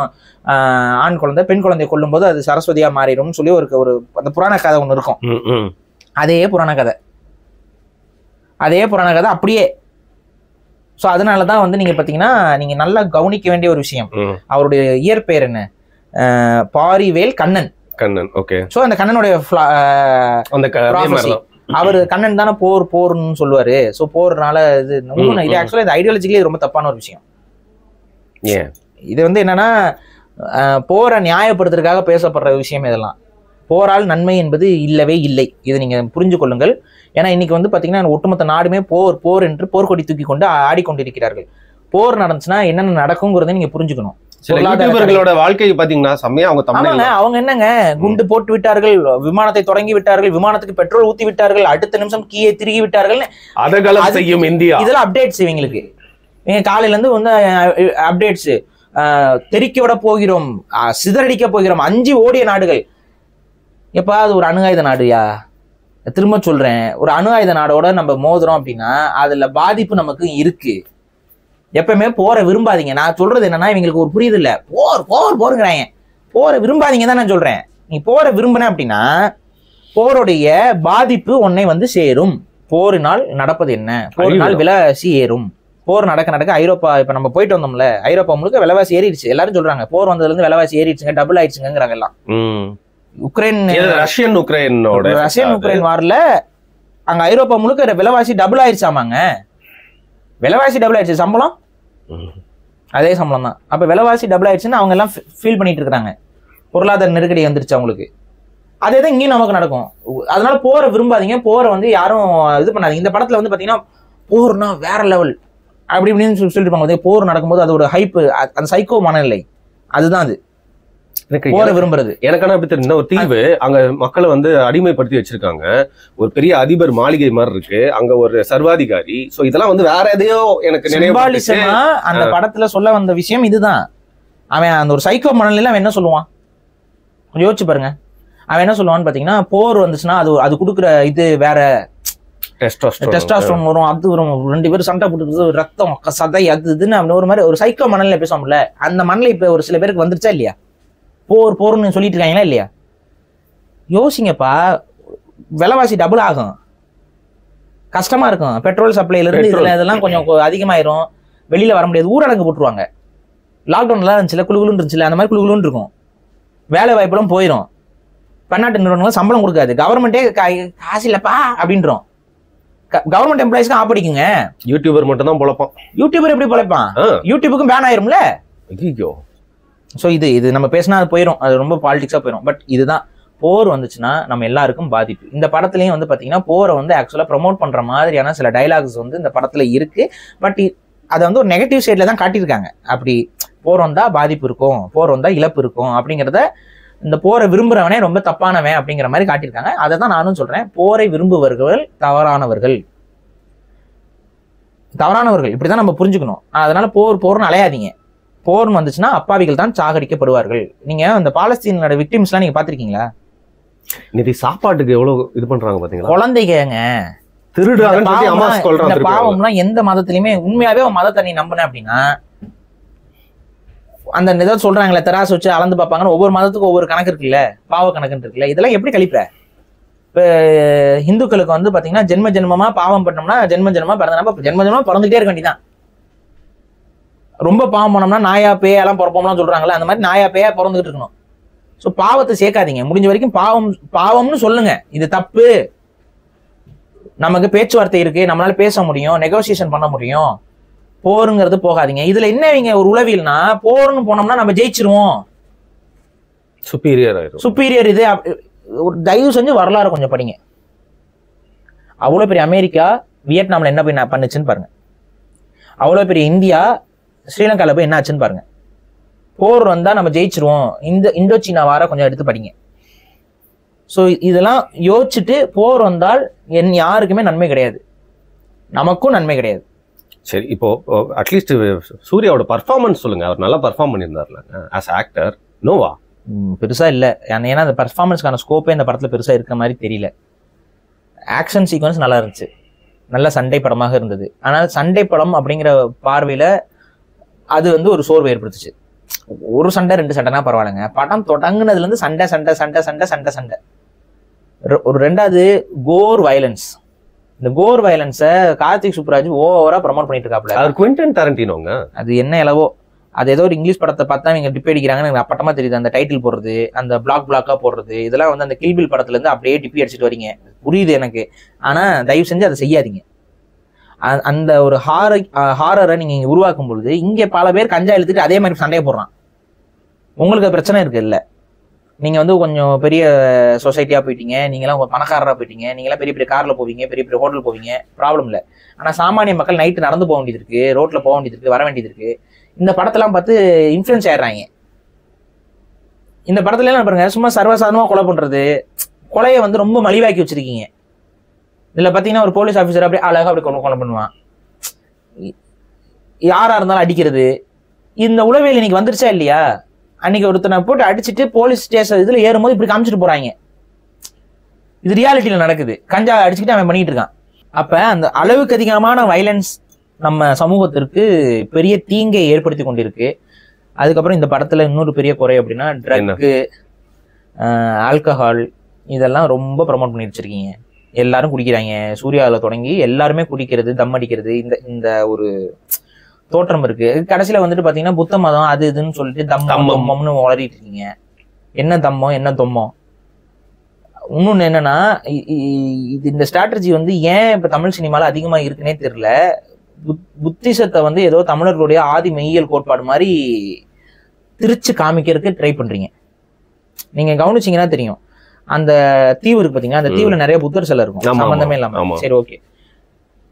ஆண் குழந்தை. பெண் குழந்தைய கொல்லும் போது அது சரஸ்வதியா மாறிடும் சொல்லி ஒரு அந்த புராண கதை ஒண்ணு இருக்கும். அதே புராண கதை அப்படியே. ஸோ அதனாலதான் வந்து நீங்க பாத்தீங்கன்னா நீங்க நல்லா கவனிக்க வேண்டிய ஒரு விஷயம், அவருடைய இயற்பெயர் என்ன, பாரிவேல் கண்ணன். ஓகே. ஸோ அந்த கண்ணனுடைய அவரு கண்ணன் தானே போர்னு சொல்லுவாரு. ஸோ போர்னால இது ஆக்சுவலா இந்த ஐடியாலஜிக்கலி ரொம்ப தப்பான ஒரு விஷயம். இது வந்து என்னன்னா போரை நியாயப்படுத்துறதுக்காக பேசப்படுற விஷயம். இதெல்லாம் போரால் நன்மை என்பது இல்லவே இல்லை. இதை நீங்க புரிஞ்சு கொள்ளுங்கள். ஏன்னா இன்னைக்கு வந்து பாத்தீங்கன்னா ஒட்டுமொத்த நாடுமே போர் என்று போர்க்கொடி தூக்கி கொண்டு ஆடிக்கொண்டிருக்கிறார்கள். போர் நடந்துச்சுன்னா என்னென்ன நடக்குங்கிறத நீங்க புரிஞ்சுக்கணும். வாழ்க்கை பாத்தீங்கன்னா அவங்க என்னங்க குண்டு போட்டு விட்டார்கள், விமானத்தை தொடங்கி விட்டார்கள், விமானத்துக்கு பெட்ரோல் ஊத்தி விட்டார்கள், அடுத்த நிமிஷம் கீயை திருகி விட்டார்கள். இதெல்லாம் அப்டேட்ஸ் இவங்களுக்கு. காலையில இருந்து வந்து அப்டேட்ஸ், தெறிக்க விட போகிறோம், சிதறடிக்க போகிறோம், 5 ஓடிய நாடுகள். எப்பா அது ஒரு அணு ஆயுத நாடுயா, திரும்ப சொல்றேன், ஒரு அணு ஆயுத நாடோட நம்ம மோதுறோம் அப்படின்னா அதுல பாதிப்பு நமக்கு இருக்கு. எப்பவுமே போரை விரும்பாதீங்க. நான் சொல்றது என்னன்னா இவங்களுக்கு ஒரு புரியுது இல்ல, போருங்கிறாங்க. போரை விரும்பாதீங்க தான் நான் சொல்றேன். நீ போரை விரும்பின அப்படின்னா போருடைய பாதிப்பு உன்னை வந்து சேரும். போரினால் நடப்பது என்ன, போரினால் விலைவாசி ஏறும். போர் நடக்க ஐரோப்பா, இப்ப நம்ம போயிட்டு வந்தோம்ல, ஐரோப்பா முழுக்க விலைவாசி ஏறிடுச்சு. எல்லாரும் சொல்றாங்க போர் வந்ததுல இருந்து விலைவாசி ஏறிடுச்சுங்க, டபுள் ஆயிடுச்சுங்கிறாங்க எல்லாம். ரஷ்யன் உக்ரைன் வார்ல அங்க ஐரோப்பா முழுக்க விலைவாசி டபுள் ஆயிடுச்சாமாங்க. விலைவாசி டபுள் ஆயிடுச்சு, சம்பளம் அதே சம்பளம் தான். அப்ப விலைவாசி டபுள் ஆயிடுச்சுன்னு அவங்க எல்லாம் ஃபீல் பண்ணிட்டு இருக்காங்க. பொருளாதார நெருக்கடி வந்துருச்சு அவங்களுக்கு. அதே தான் இங்கேயும் நமக்கு நடக்கும். அதனால போரை விரும்பாதீங்க, போரை வந்து யாரும் இது பண்ணாதீங்க. இந்த படத்துல வந்து பாத்தீங்கன்னா போர்னா வேற லெவல் அப்படி இப்படின்னு சொல்லிட்டு இருப்பாங்க. போர் நடக்கும்போது அது ஒரு ஹைப்பு, அந்த சைக்கோ மனநிலை, அதுதான் அது போரை விரும்புறது. எனக்கான அப்படி தெரிஞ்ச ஒரு தீவு, அங்க மக்களை வந்து அடிமைப்படுத்தி வச்சிருக்காங்க. ஒரு பெரிய அதிபர் மாளிகை மாதிரி இருக்கு, அங்க ஒரு சர்வாதிகாரி. சோ இதெல்லாம் வந்து வேற எதையோ எனக்கு சிம்பாலிசமா அந்த படத்துல சொல்ல வந்த விஷயம் இதுதான். அவன் அந்த ஒரு சைக்கோ மனநிலையில அவன் என்ன சொல்லுவான் யோசிச்சு பாருங்க. அவன் என்ன சொல்லுவான்னு பாத்தீங்கன்னா, போர் வந்துச்சுன்னா அது கொடுக்குற இது வேற, டெஸ்டாஸ்டரோன் வரும், அது வரும், 2 பேரும் சண்டை போட்டு ரத்தம் சதை அது இதுன்னு ஒரு மாதிரி ஒரு சைக்கோ மனநிலை பேசுவோம்ல, அந்த மனநிலை இப்ப ஒரு சில பேருக்கு வந்துருச்சா இல்லையா? போர்னு சொல்லிட்டு இருக்காங்களா இல்லையா? யோசிங்கப்பா, விலைவாசி டபுள் ஆகும், கஷ்டமா இருக்கும். பெட்ரோல் சப்ளைல இருந்து இதெல்லாம் கொஞ்சம் அதிகமாயிரும், வெளியில வர முடியாது, ஊரடங்கு போட்டுருவாங்க. லாக்டவுன்ல இருந்துச்சுல, குழுகுலுன்னு இருந்துச்சுல, அந்த மாதிரி குழுகுலுன்னு இருக்கும். வேலை வாய்ப்புலாம் போயிடும். பன்னாட்டு நிறுவனங்கள் சம்பளம் கொடுக்காது, கவர்மெண்டே காசு இல்லப்பா அப்படின்றோம். கவர்மெண்ட் எம்ப்ளாயிஸ்க்கு ஆப்படிக்குங்க. யூடியூபர் மட்டும் தான் பொழைப்பான். யூடியூபர் எப்படி பொழைப்பான்? யூடியூபுக்கும் பேன் ஆயிரும்ல. ஸோ இது நம்ம பேசினா அது போயிடும், அது ரொம்ப பாலிடிக்ஸா போயிடும். பட் இதுதான் போர் வந்துச்சுன்னா நம்ம எல்லாருக்கும் பாதிப்பு. இந்த படத்துலயும் வந்து பாத்தீங்கன்னா போரை வந்து ஆக்சுவலா ப்ரமோட் பண்ற மாதிரியான சில டைலாக்ஸ் வந்து இந்த படத்துல இருக்கு. பட் அதை வந்து ஒரு நெகட்டிவ் சைட்ல தான் காட்டியிருக்காங்க. அப்படி போர் வந்தா பாதிப்பு இருக்கும், போர் வந்தா இழப்பு இருக்கும் அப்படிங்கிறத, இந்த போரை விரும்புறவனே ரொம்ப தப்பானவன் அப்படிங்கிற மாதிரி காட்டியிருக்காங்க. அதை தான் நானும் சொல்றேன், போரை விரும்புபவர்கள் தவறானவர்கள். இப்படிதான் நம்ம புரிஞ்சுக்கணும். அதனால போர்னு அலையாதீங்க. போர்னு வந்துச்சுன்னா அப்பாவிகள் தான் சாகடிக்கப்படுவார்கள். நீங்க அந்த பாலஸ்தீனோட விக்டிம்ஸ் எல்லாம் நீங்க பாத்திருக்கீங்களா? நிதி சாப்பாட்டுக்கு எவ்வளவு இது பண்றாங்க பாத்தீங்களா? குழந்தைங்க திருடுறாங்க. பாவம்லாம் எந்த மதத்திலயுமே உண்மையாவே மதத்தை நீ நம்பின அப்படின்னா, அந்த ஏதாவது சொல்றாங்களே தராசு வச்சு அளந்து பார்ப்பாங்கன்னு, ஒவ்வொரு மதத்துக்கும் ஒவ்வொரு கணக்கு இருக்குல்ல, பாவ கணக்குன்னு இருக்குல்ல, இதெல்லாம் எப்படி கழிப்புற? இப்ப இந்துக்களுக்கு வந்து பாத்தீங்கன்னா ஜென்ம ஜென்மமா பாவம் பண்ணோம்னா ஜென்ம ஜென்மமா பிறந்துகிட்டே இருக்க வேண்டியதான். ரொம்ப பாவம் பண்ணோம்னா நாயா பேயா எல்லாம் பிறப்போம்லாம் சொல்றாங்களே, அந்த மாதிரி நாயா பேயா பிறந்துகிட்டு இருக்கணும். ஸோ பாவத்தை சேர்க்காதீங்க. முடிஞ்ச வரைக்கும் பாவம்னு சொல்லுங்க, இது தப்பு, நமக்கு பேச்சுவார்த்தை இருக்கு, நம்மளால பேச முடியும், நெகோசியேஷன் பண்ண முடியும், போருங்கிறது போகாதீங்க. இதுல என்ன இவங்க ஒரு உளவியல்னா, போர்னு போனோம்னா நம்ம ஜெயிச்சிருவோம், சுப்பீரியர் இது. ஒரு தயவு செஞ்சு வரலாறு கொஞ்சம் படிங்க. அவ்வளவு பெரிய அமெரிக்கா வியட்நாம்ல என்ன போய் பண்ணுச்சுன்னு பாருங்க. அவ்வளவு பெரிய இந்தியா ஸ்ரீலங்கால போய் என்ன ஆச்சுன்னு பாருங்க. போர் வந்தா நம்ம ஜெயிச்சிருவோம், இந்தோ சீனா வார கொஞ்சம் எடுத்து படிங்க. ஸோ இதெல்லாம் யோசிச்சுட்டு, போர் வந்தால் யாருக்குமே நன்மை கிடையாது, நமக்கும் நன்மை கிடையாது. சரி, இப்போ அட்லீஸ்ட் சூர்யாவோட பர்ஃபார்மன்ஸ் சொல்லுங்க. அவர் நல்லா பர்ஃபார்ம் பண்ணியிருந்தார்ல ஆஸ் ஆக்டர். நோவா பெருசா இல்ல, ஏன்னா அந்த பர்ஃபார்மன்ஸ்க்கான ஸ்கோப்பே இந்த படத்துல பெருசா இருக்க மாதிரி தெரியல. ஆக்ஷன் சீக்வன்ஸ் நல்லா இருந்துச்சு, நல்ல சண்டை படமாக இருந்தது. ஆனால் சண்டை படம் அப்படிங்கிற பார்வையில அது வந்து ஒரு சோர்வு ஏற்படுத்துச்சு. ஒரு சண்டை 2 சண்டைனா பரவாயில்லைங்க, படம் தொடங்குனதுல இருந்து சண்டை சண்டை சண்டை சண்டை சண்டை சண்டை. ஒரு ரெண்டாவது கோர் வயலன்ஸ். இந்த கோர் வயலன்ஸை கார்த்திக் சுப்ராஜ் ஓவரா ப்ரமோட் பண்ணிட்டு இருக்காப்ல. அது குவிண்டன் டாரண்டினோங்க. அது என்ன எலவோ, அது ஏதோ ஒரு இங்கிலீஷ் படத்தை பார்த்தா இவங்க டிப் அடிக்கிறாங்கன்னு எனக்கு அப்பட்டமா தெரியுது. அந்த டைட்டில் போடுறது, அந்த பிளாக்கா போடுறது, இதெல்லாம் வந்து அந்த கில் பில் படத்துல இருந்து அப்படியே டிப்பி அடிச்சுட்டு வரீங்க, புரியுது எனக்கு. ஆனா தயவு செஞ்சு அதை செய்யாதீங்க. அந்த ஒரு ஹாரரை நீங்க உருவாக்கும் பொழுது இங்க பல பேர் கஞ்சா இழுத்துட்டு அதே மாதிரி சண்டையை போடுறான். உங்களுக்கு பிரச்சனை இருக்கு இல்ல, நீங்க வந்து கொஞ்சம் பெரிய சொசைட்டியா போயிட்டீங்க, நீங்களாம் உங்க பணக்காரரா போயிட்டீங்க, நீங்களாம் பெரிய பெரிய கார்ல போவீங்க, பெரிய பெரிய ஹோட்டல் போவீங்க, ப்ராப்ளம் இல்லை. ஆனா சாமானிய மக்கள் நைட்டு நடந்து போக வேண்டியது இருக்கு, ரோட்ல போக வேண்டியது இருக்கு, வர வேண்டியது இருக்கு. இந்த படத்தெல்லாம் பார்த்து இன்ஃப்ளூயன்ஸ் ஆயிடுறாங்க. இந்த படத்துல எல்லாம் பாருங்க, சும்மா சர்வசாதாரணமா கொலை பண்றது, கொலையை வந்து ரொம்ப மலிவாக்கி வச்சிருக்கீங்க. இதுல பாத்தீங்கன்னா ஒரு போலீஸ் ஆபீசர் அப்படியே அழகா அப்படி கொலை பண்ணுவான், யாரா இருந்தாலும் அடிக்கிறது. இந்த உளவியல் இன்னைக்கு வந்துருச்சா இல்லையா? அன்னைக்கு ஒருத்தனை போட்டு அடிச்சுட்டு போலீஸ் ஸ்டேஷன் இதுல ஏறும்போது இப்படி காமிச்சிட்டு போறாங்க. இது ரியாலிட்டியில நடக்குது, கஞ்சா அடிச்சுக்கிட்டு அவன் பண்ணிட்டு இருக்கான். அப்ப அந்த அளவுக்கு அதிகமான வயலன்ஸ் நம்ம சமூகத்திற்கு பெரிய தீங்கை ஏற்படுத்தி கொண்டிருக்கு. அதுக்கப்புறம் இந்த படத்துல இன்னொரு பெரிய குறை அப்படின்னா ட்ரக்கு, ஆல்கஹால், இதெல்லாம் ரொம்ப ப்ரமோட் பண்ணி வச்சிருக்கீங்க. எல்லாரும் குடிக்கிறாங்க, சூர்யாவில் தொடங்கி எல்லாருமே குடிக்கிறது, தம் அடிக்கிறது, இந்த ஒரு தோற்றம் இருக்கு. கடைசியில வந்துட்டு பாத்தீங்கன்னா புத்த மதம் அது இதுன்னு சொல்லிட்டு தம்மம்னு வளரிட்டு இருக்கீங்க. என்ன தம்மம் என்ன தொம்மம்? இன்னொன்னு என்னன்னா, இந்த ஸ்ட்ராட்டஜி வந்து ஏன் இப்ப தமிழ் சினிமால அதிகமா இருக்குன்னே தெரியல. புத்திசத்தை வந்து ஏதோ தமிழர்களுடைய ஆதி மெய்யியல் கோட்பாடு மாதிரி திரிச்சு காமிக்கிறதுக்கு ட்ரை பண்றீங்க. நீங்க கவனிச்சீங்கன்னா தெரியும், அந்த தீவு இருக்கு பாத்தீங்கன்னா, அந்த தீவுல நிறைய புத்தர் சிலை இருக்கும், சம்பந்தமே இல்லாம. சரி, ஓகே,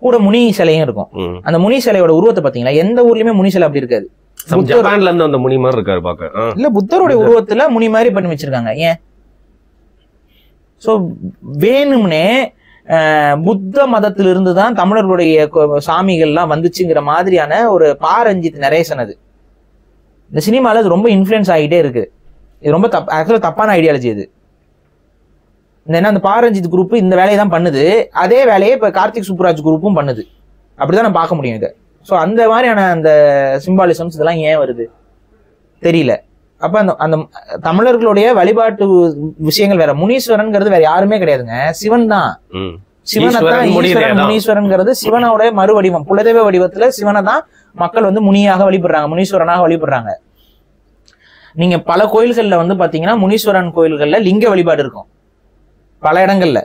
கூட முனி சிலையும் இருக்கும். அந்த முனி சிலையோட உருவத்தை பாத்தீங்கன்னா எந்த ஊர்லயுமே முனி சிலை அப்படி இருக்காது. ஜப்பான்ல இருந்து அந்த முனி மாதிரி இருக்காரு பாக்க. இல்ல, புத்தருடைய உருவத்துல முனி மாதிரி பண்ணி வச்சிருக்காங்க. ஏன்? சோ வேணும்னே புத்த மதத்திலிருந்து தான் தமிழர்களுடைய சாமிகள்லாம் வந்துச்சுங்கிற மாதிரியான ஒரு பாரஞ்சித் நரேசன். அது இந்த சினிமால அது ரொம்ப இன்ஃப்ளூயன்ஸ் ஆகிட்டே இருக்கு. இது ரொம்ப ஆக்சுவலா தப்பான ஐடியாலஜி. இது என்ன, அந்த பாரஞ்சித் குரூப் இந்த வேலையை தான் பண்ணுது, அதே வேலையை இப்ப கார்த்திக் சுப்ராஜ் குரூப்பும் பண்ணுது. அப்படிதான் நான் பார்க்க முடியும் இதை. ஸோ அந்த மாதிரியான அந்த சிம்பாலிசம்ஸ் இதெல்லாம் ஏன் வருது தெரியல. அப்ப அந்த தமிழர்களுடைய வழிபாட்டு விஷயங்கள் வேற. முனீஸ்வரன்ங்கிறது வேற யாருமே கிடையாதுங்க, சிவன் தான். சிவனைத்தான் ஈஸ்வரன், முனீஸ்வரன்ங்கிறது சிவனோட மறுவடிவம், குலதெய்வ வடிவத்துல சிவனை தான் மக்கள் வந்து முனியாக வழிபடுறாங்க, முனீஸ்வரனாக வழிபடுறாங்க. நீங்க பல கோயில்கள்ல வந்து பாத்தீங்கன்னா முனீஸ்வரன் கோயில்கள்ல லிங்க வழிபாடு இருக்கும் பல இடங்கள்ல.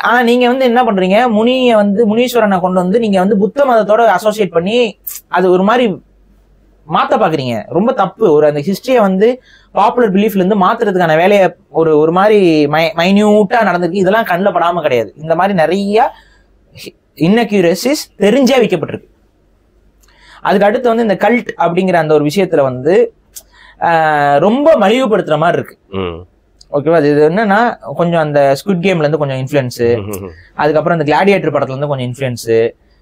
ஆனா நீங்க வந்து என்ன பண்றீங்க, முனியை வந்து முனீஸ்வரனை கொண்டு வந்து நீங்க வந்து புத்த மதத்தோட அசோசியேட் பண்ணி அது ஒரு மாதிரி மாத்த பாக்குறீங்க, ரொம்ப தப்பு. ஒரு அந்த ஹிஸ்டரியை வந்து பாப்புலர் பிலீஃப்ல இருந்து மாத்துறதுக்கான வேலையை ஒரு மாதிரி மைன்யூட்டா நடந்திருக்கு. இதெல்லாம் கண்ணில் படாம கிடையாது. இந்த மாதிரி நிறைய இன்னக்யூரசிஸ் தெரிஞ்சே வைக்கப்பட்டிருக்கு. அதுக்கு அடுத்து வந்து இந்த கல்ட் அப்படிங்கிற அந்த ஒரு விஷயத்துல வந்து ரொம்ப மலிவுபடுத்துற மாதிரி இருக்கு. ஓகேவா? அது என்னன்னா கொஞ்சம் அந்த ஸ்குவிட் கேம்ல இருந்து கொஞ்சம் இன்ஃபுளுன்ஸு, அதுக்கப்புறம் இந்த கிளாடியேட்டர் படத்துல இருந்து கொஞ்சம் இன்ஃபுளுன்ஸு,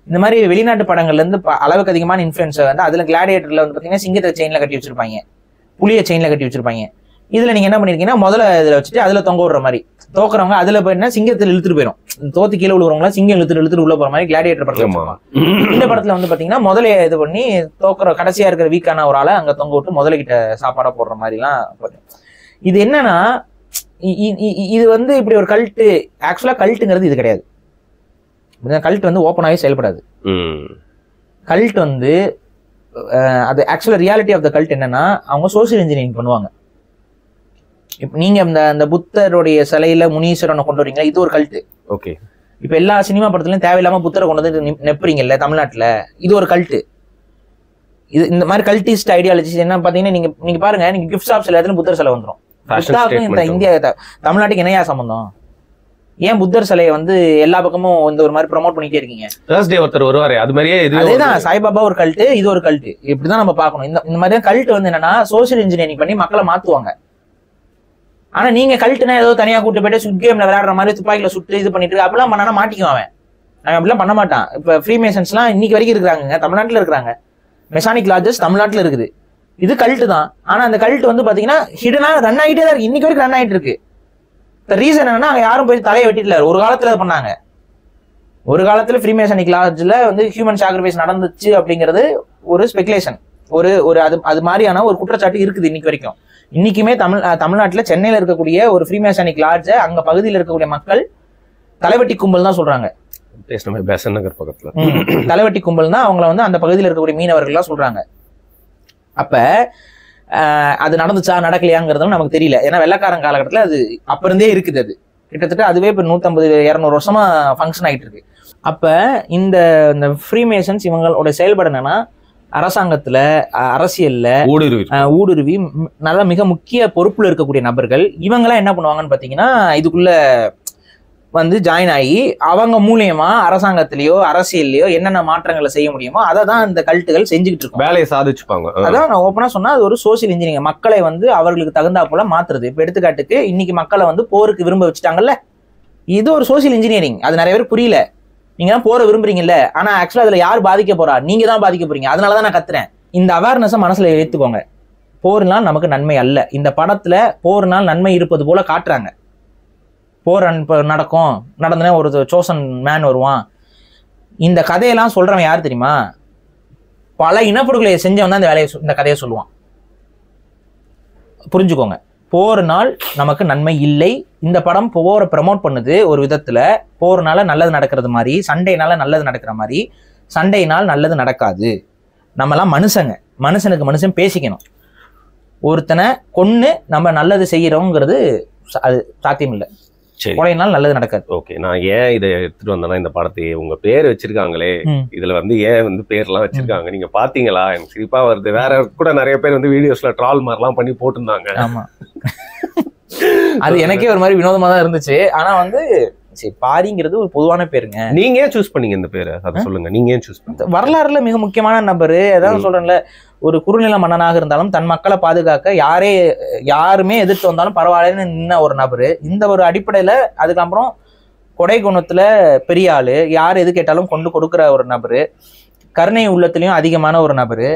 இந்த மாதிரி வெளிநாட்டு படங்கள்ல இருந்து அளவுக்கு அதிகமான இன்ஃபுளுன்ஸ் வந்து அதுல கிளாடியேட்டர்ல வந்து பாத்தீங்கன்னா சிங்கத்தை செயின்ல கட்டி வச்சிருப்பாங்க, புளிய செயின்ல கட்டி வச்சிருப்பாங்க. இதுல நீங்க என்ன பண்ணிருக்கீங்கன்னா முதல்ல இதுல வச்சுட்டு அதுல தொங்க விடுற மாதிரி, தோக்குறவங்க அதுல போயின்னா சிங்கத்தில் இழுத்துட்டு போயிடும், தோத்து கீழே விழுறவங்களா சிங்கம் இழுத்துட்டு உள்ள போற மாதிரி கிளாடியேட்டர் படத்துல. இந்த படத்துல வந்து பாத்தீங்கன்னா முதல்ல இது பண்ணி தோக்குற கடைசியா இருக்கிற வீக்கான ஒரு ஆளை அங்க தொங்க விட்டு முதல்ல கிட்ட சாப்பாடா போடுற மாதிரி எல்லாம். இது என்னன்னா இது வந்து இப்படி ஒரு கல்ட்டு. ஆக்சுவலா கல்ட்டுங்கிறது இது கிடையாது. கல்ட் வந்து ஓப்பனாகவே செயல்படாது. கல்ட் வந்து அது ஆக்சுவலா ரியாலிட்டி ஆஃப் த கல்ட் என்னன்னா அவங்க சோசியல் இன்ஜினியரிங் பண்ணுவாங்க. இப்ப நீங்க அந்த புத்தருடைய சிலையில முனீஸ்வரனை கொண்டு வரீங்களா, இது ஒரு கல்ட்டு. ஓகே. இப்ப எல்லா சினிமா படத்துலயும் தேவையில்லாம புத்தரை கொண்டு வந்து நெப்புறீங்கல்ல தமிழ்நாட்டுல, இது ஒரு கல்ட்டு. இது இந்த மாதிரி கல்டிஸ்ட் ஐடியாலஜிஸ் என்ன பாத்தீங்கன்னா நீங்க பாருங்க, நீங்க கிஃப்ட் ஷாப்ஸ் எல்லாத்துலயும் புத்தர் சிலை வந்துடும். இந்தியா தமிழ்நாட்டுக்கு என்னையா சம்பந்தம்? ஏன் புத்தர் சிலையை வந்து எல்லா பக்கமும் இந்த ஒரு மாதிரி ப்ரமோட் பண்ணிட்டே இருக்கீங்க? தேர்ஸ்டே ஒருத்தர் வருவாரு, அது மாதிரியே அதேதான் சாய்பாபா ஒரு கல்ட்டு, இது ஒரு கல்ட்டு. இப்படிதான் நம்ம பார்க்கணும். இந்த மாதிரி கல்ட் வந்து என்னன்னா சோசியல் இன்ஜினியரிங் பண்ணி மக்களை மாத்துவாங்க. ஆனா நீங்க கல்ட்டுனா ஏதோ தனியா கூட்டு போயிட்டு சுட் கேம்ல விளையாடுற மாதிரி துப்பாக்கில சுட்டு இது பண்ணிட்டு அப்படிலாம் பண்ணா மாட்டிக்குவான். அவன் அப்படிலாம் பண்ண மாட்டான். இப்ப ஃப்ரீ மேசன்ஸ் எல்லாம் இன்னைக்கு வரைக்கும் இருக்கிறாங்க, தமிழ்நாட்டுல இருக்கிறாங்க. மெசானிக் லாட்ஜஸ் தமிழ்நாட்டுல இருக்குது. இது கல்ட்டு தான். ஆனா அந்த கல்ட் வந்து பாத்தீங்கன்னா ஹிடனா ரன் ஆகிட்டே தான் இருக்கு, இன்னைக்கு வரைக்கும் ரன் ஆகிட்டு இருக்கு. ரீசன் என்னன்னா அங்க யாரும் போய் தலையை வெட்டிட்டு ஒரு காலத்துல பண்ணாங்க. ஒரு காலத்துல ஃப்ரீமேசனிக் லாட்ஜ்ல வந்து ஹியூமன் சாக்ரிஃபைஸ் நடந்துச்சு அப்படிங்கிறது ஒரு ஸ்பெகுலேஷன், ஒரு அது மாதிரியான ஒரு குற்றச்சாட்டு இருக்குது இன்னைக்கு வரைக்கும். இன்னைக்குமே தமிழ்நாட்டுல சென்னையில இருக்கக்கூடிய ஒரு ஃப்ரீமேசனிக் லாட்ஜ அங்க பகுதியில் இருக்கக்கூடிய மக்கள் தலைவட்டி கும்பல் தான் சொல்றாங்க. நகர் பக்கத்துல தலைவட்டி கும்பல் தான் அவங்கள வந்து அந்த பகுதியில் இருக்கக்கூடிய மீனவர்கள் எல்லாம் சொல்றாங்க. அப்ப அது நடந்துச்சா நடக்கலையாங்கிறதும் நமக்கு தெரியல. ஏன்னா வெள்ளக்காரன் காலகட்டத்தில் அது அப்ப இருந்தே இருக்குது. அது கிட்டத்தட்ட அதுவே இப்ப 150-200 வருஷமா ஃபங்க்ஷன் ஆகிட்டு இருக்கு. அப்ப இந்த ஃப்ரீமேசன்ஸ் இவங்களோட செயல்பாடு என்னன்னா அரசாங்கத்துல அரசியல்ல ஊடுருவி நல்ல மிக முக்கிய பொறுப்புல இருக்கக்கூடிய நபர்கள் இவங்கெல்லாம் என்ன பண்ணுவாங்கன்னு பாத்தீங்கன்னா இதுக்குள்ள வந்து ஜாயின் ஆகி அவங்க மூலியமா அரசாங்கத்திலயோ அரசியல்லையோ என்னென்ன மாற்றங்களை செய்ய முடியுமோ அதை தான் இந்த கல்ட்டுகள் செஞ்சுக்கிட்டு இருக்கும், வேலையை சாதிச்சுப்பாங்க. அதான் நான் ஓப்பனா சொன்னா அது ஒரு சோசியல் இன்ஜினியரிங், மக்களை வந்து அவர்களுக்கு தகுந்தா போல மாத்துறது. இப்ப எடுத்துக்காட்டுக்கு இன்னைக்கு மக்களை வந்து போருக்கு விரும்ப வச்சுட்டாங்கல்ல, இது ஒரு சோசியல் இன்ஜினியரிங். அது நிறைய பேர் புரியல. நீங்க தான் போற விரும்புறீங்கல்ல, ஆனா ஆக்சுவலா அதுல யார் பாதிக்க போறா? நீங்க தான் பாதிக்க போறீங்க. அதனாலதான் நான் கத்துறேன். இந்த அவேர்னஸை மனசுல ஏத்துக்கோங்க. போரினால் நமக்கு நன்மை அல்ல. இந்த படத்துல போரினால் நன்மை இருப்பது போல காட்டுறாங்க. போர் நடக்கும், நடந்தனே ஒரு சோசன் மேன் வருவான். இந்த கதையெல்லாம் சொல்றவன் யார் தெரியுமா? பல இனப்படுகொலை செஞ்சவன் தான் இந்த கதையை சொல்லுவான். புரிஞ்சுக்கோங்க, போர்னால் நமக்கு நன்மை இல்லை. இந்த படம் போரை ப்ரமோட் பண்ணுது ஒரு விதத்துல. போர்னால நல்லது நடக்கிறது மாதிரி, சண்டைனால நல்லது நடக்கிற மாதிரி. சண்டையினால் நல்லது நடக்காது. நம்மலாம் மனுஷனுக்கு மனுஷன் பேசிக்கணும். ஒருத்தனை கொன்னு நம்ம நல்லது செய்யறோங்கிறது அது சாத்தியம் இல்லை. கொலையினால் நல்லது நடக்காது. ஓகே, நான் ஏன் இதை எடுத்துட்டு வந்தேன்னா, இந்த படத்தை உங்க பேர் வச்சிருக்காங்களே, இதுல வந்து ஏன் வந்து பேர்லாம் வச்சிருக்காங்க நீங்க பாத்தீங்களா? எனக்கு சிரிப்பா வருது. வேற கூட நிறைய பேர் வந்து வீடியோஸ்ல ட்ரால் மாதிரிலாம் பண்ணி போட்டிருந்தாங்க. ஆமா, அது எனக்கே ஒரு மாதிரி வினோதமா தான் இருந்துச்சு. ஆனா வந்து சரி, பாரிங்கிறது ஒரு பொதுவான பேருங்க. நீங்க ஏன் சூஸ் பண்ணீங்க இந்த பேரை? அதை சொல்லுங்க. நீங்க ஏன் சூஸ் பண்ணீங்க? வரலாறுல மிக முக்கியமான நபரு. ஏதாவது சொல்றேன்ல, ஒரு குறுநில மன்னனாக இருந்தாலும் தன் மக்களை பாதுகாக்க யாருமே எதிர்த்து வந்தாலும் பரவாயில்லன்னு நின்ன ஒரு நபரு. இந்த ஒரு அடிப்படையில அதுக்கப்புறம் கொடை குணத்துல பெரிய ஆளு, யார் எது கேட்டாலும் கொண்டு கொடுக்குற ஒரு நபரு. கருணை உள்ளத்திலையும் அதிகமான ஒரு நபரு.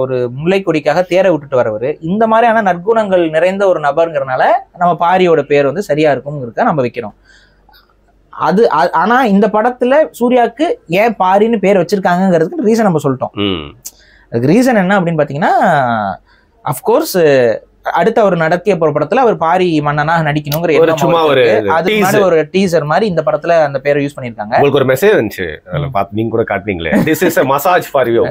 ஒரு முல்லை கொடிக்காக தேரை விட்டுட்டு வரவர். இந்த மாதிரியான நற்குணங்கள் நிறைந்த ஒரு நபருங்கிறனால நம்ம பாரியோட பேர் வந்து சரியா இருக்கும்ங்கிறத நம்ம வைக்கிறோம். ஆனா இந்த படத்துல சூர்யாவுக்கு ஏன் பாரின்னு பேர் வச்சிருக்காங்கிறதுக்கு ரீசன் நம்ம சொல்லிட்டோம். அதுக்கு ரீசன் என்ன அப்படின்னு பாத்தீங்கன்னா, அப்கோர்ஸ் அடுத்த அவர் நடத்திய படத்துல அவர் பாரி மன்னனா நடிக்கணுங்கிற அது மாதிரி ஒரு டீசர் மாதிரி இந்த படத்துல அந்த பேரை யூஸ் பண்ணிருக்காங்க. உங்களுக்கு ஒரு மெசேஜ் வந்துச்சு, நீங்க கூட காட்டுனீங்களே, this is a massage for you.